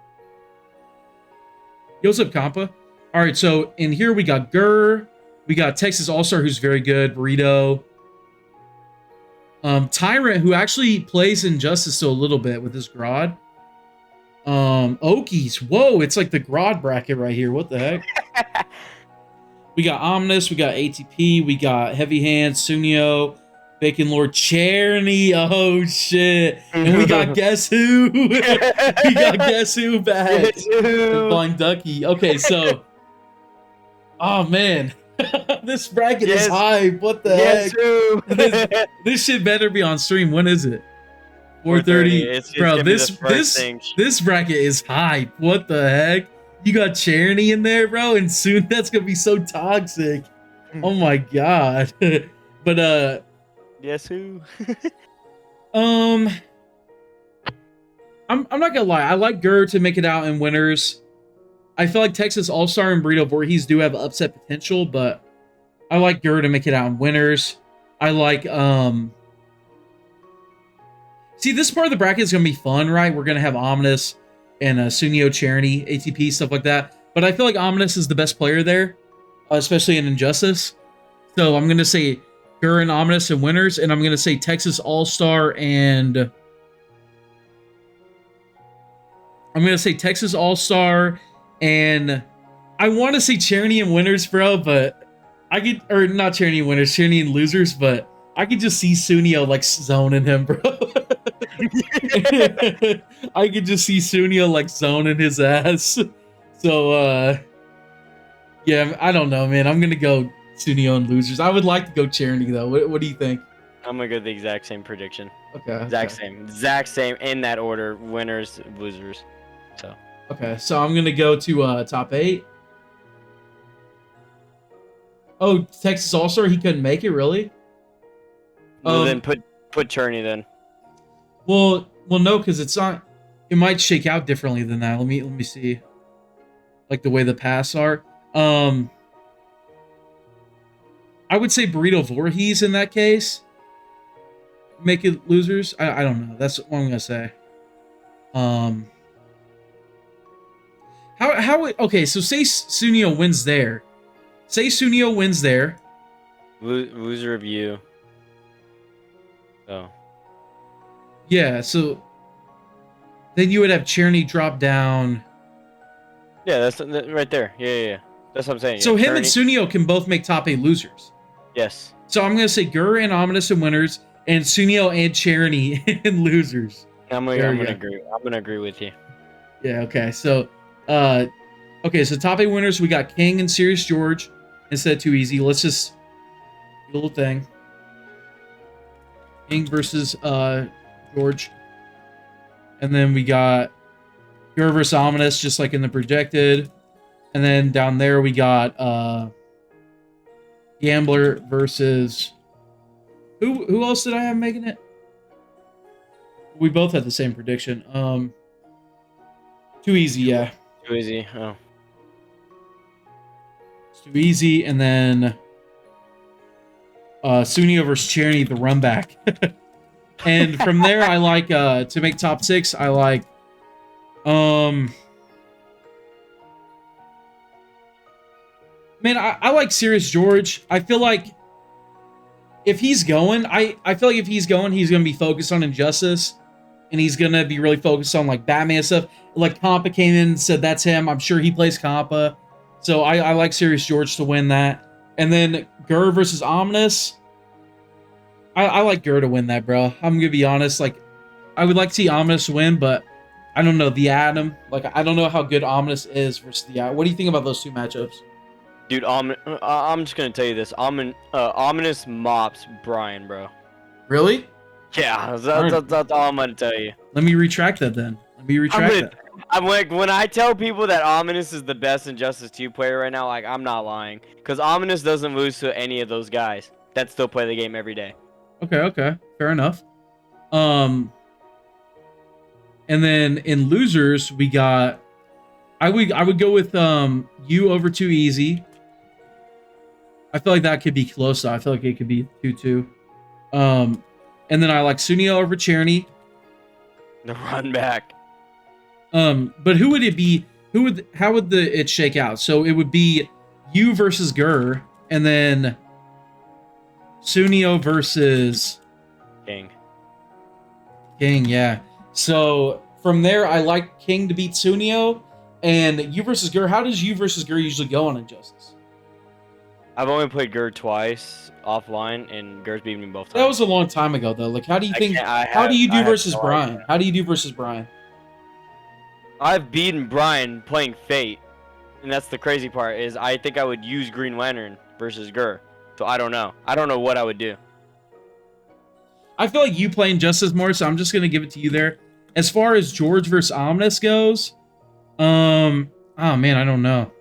Yo, what's up, Compa? Alright, so in here we got Gurr. We got Texas All-Star, who's very good. Burrito. Tyrant, who actually plays Injustice a little bit with his Grodd. Okies. Whoa, it's like the Grodd bracket right here. What the heck? We got Omnis. We got ATP. We got Heavy Hands, Sunio, Bacon Lord, Cherny. Oh, shit. And we got Guess Who? We got Guess Who back. The Blind Ducky. Okay, so... Oh, man. This bracket is hype. What the heck? This shit better be on stream. When is it? 4:30. Bro, this bracket is hype. What the heck? You got Cherny in there, bro, and soon that's gonna be so toxic. Oh my god. But Guess Who? I'm not gonna lie. I like Gurr to make it out in winners. I feel like Texas All-Star and Burrito Voorhees do have upset potential, but I like Gurr to make it out in winners. I like, see, this part of the bracket is going to be fun, right? We're going to have Ominous and Sunio, Charity, ATP, stuff like that. But I feel like Ominous is the best player there, especially in Injustice. So I'm going to say Gurr and Ominous and winners, and I'm going to say Texas All-Star and... I'm going to say Texas All-Star, and I want to say Charity and winners, bro, but I could... Or not Charity and winners, Charity and losers, but I could just see Sunio, like, zoning him, bro. I could just see Sunio, like, zoning his ass. So, yeah, I don't know, man. I'm going to go Sunio and losers. I would like to go Charity, though. What do you think? I'm going to go the exact same prediction. Okay. Exact same in that order. Winners, losers. So. Okay, so I'm going to go to top 8. Oh, Texas All-Star, he couldn't make it, really? Well, then put Cherney then. Well, no, because it's not. It might shake out differently than that. Let me see. Like the way the paths are. I would say Burrito Voorhees in that case. Make it losers. I don't know. That's what I'm gonna say. Okay, so say Sunio wins there. Say Sunio wins there. Loser of you. Oh. Yeah, so then you would have Cherney drop down. Yeah, that's right there. Yeah. That's what I'm saying. So yeah, him and Sunio can both make top 8 losers. Yes. So I'm gonna say Gurr and Ominous and winners, and Sunio and Cherney and losers. I'm gonna agree. I'm gonna agree with you. Yeah. Okay. So, okay. So top 8 winners, we got King and Serious George instead of Too Easy. Let's just do a little thing. King versus George, and then we got Gurr versus Ominous, just like in the projected, and then down there we got Gambler versus who else did I have making it? We both had the same prediction. Too Easy, yeah. Too Easy. Oh. It's Too Easy, and then Sunio versus Cherney, the run back. And from there, I like to make top 6. I like man, I like Serious George. I feel like if he's going, I feel like if he's going, he's gonna be focused on Injustice, and he's gonna be really focused on like Batman stuff. Like Kompa came in and said that's him. I'm sure he plays Kompa, so I like Serious George to win that. And then Gurr versus Ominous. I like Gurr to win that, bro. I'm gonna be honest. Like, I would like to see Ominous win, but I don't know the Atom. Like, I don't know how good Ominous is versus the Atom. What do you think about those 2 matchups? Dude, I'm just gonna tell you this. Ominous mops Brian, bro. Really? Yeah, that's all I'm gonna tell you. Let me retract that then. I'm like, when I tell people that Ominous is the best Injustice 2 player right now, like, I'm not lying. Because Ominous doesn't lose to any of those guys that still play the game every day. Okay. Fair enough. And then in losers, we got... I would go with you over Too Easy. I feel like that could be close, though. I feel like it could be 2-2. And then I like Sunio over Cherney. The run back. But who would it be? How would it shake out? So it would be you versus Gurr, and then Sunio versus King, yeah. So from there, I like King to beat Sunio, and you versus Gurr. How does you versus Gurr usually go on Injustice? I've only played Gurr twice offline, and Gurr's beaten me both times. That was a long time ago, though. Like, how do you think? How do you do versus Brian? How do you do versus Brian? I've beaten Brian playing Fate, and that's the crazy part. Is I think I would use Green Lantern versus Gurr. So I don't know. I don't know what I would do. I feel like you play Injustice more, so I'm just gonna give it to you there. As far as George versus Ominous goes, oh man, I don't know.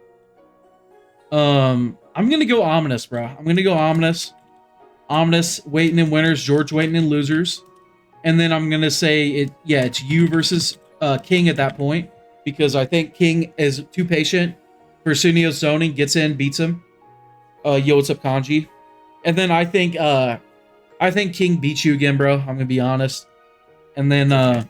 I'm gonna go Ominous, bro. I'm gonna go Ominous. Ominous waiting in winners, George waiting in losers, and then I'm gonna say it. Yeah, it's you versus King at that point, because I think King is too patient for Sunio's zoning, gets in, beats him. Yo, what's up, Kanji? And then I think King beats you again, bro. I'm gonna be honest. And then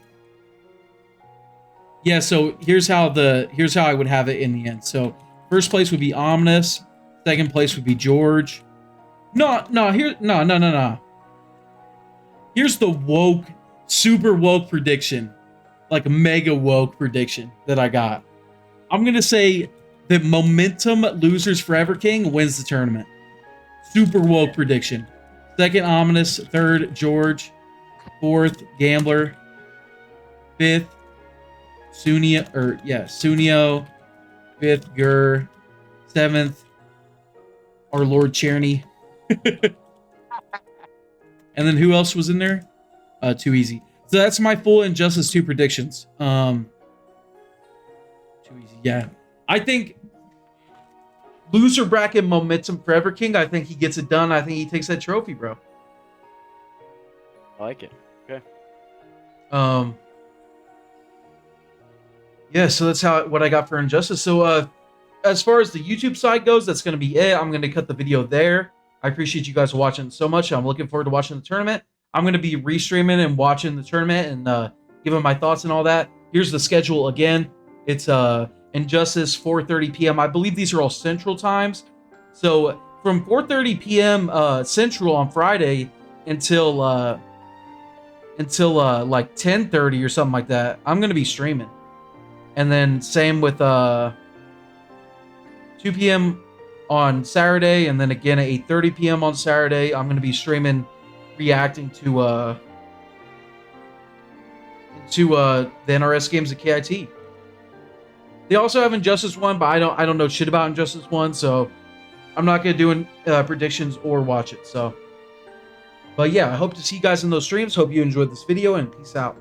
yeah, so here's how I would have it in the end. So first place would be Ominous, second place would be George. No. Here's the woke, super woke prediction, like mega woke prediction that I got. I'm gonna say that Momentum Losers Forever King wins the tournament. Super woke prediction. Second, Ominous. Third, George. Fourth, Gambler. Fifth, Sunio. Fifth, Gur. Seventh, our Lord Cherny. And then who else was in there? Too easy. So that's my full Injustice 2 predictions. Too easy. Yeah. I think loser bracket Momentum Forever King, I think he gets it done. I think he takes that trophy, bro. I like it. Okay. Yeah, so that's what I got for Injustice. So as far as the YouTube side goes, that's going to be it. I'm going to cut the video there. I appreciate you guys watching so much. I'm looking forward to watching the tournament. I'm going to be restreaming and watching the tournament and giving my thoughts and all that. Here's the schedule again. It's Injustice 4:30 p.m. I believe these are all Central times. So from 4:30 p.m. Central on Friday until like 10:30 or something like that, I'm going to be streaming. And then same with 2 p.m. on Saturday, and then again at 8:30 p.m. on Saturday, I'm going to be streaming, reacting to the NRS games at KIT. They also have Injustice 1, but I don't know shit about Injustice 1, so I'm not going to do predictions or watch it. So, but yeah, I hope to see you guys in those streams. Hope you enjoyed this video, and peace out.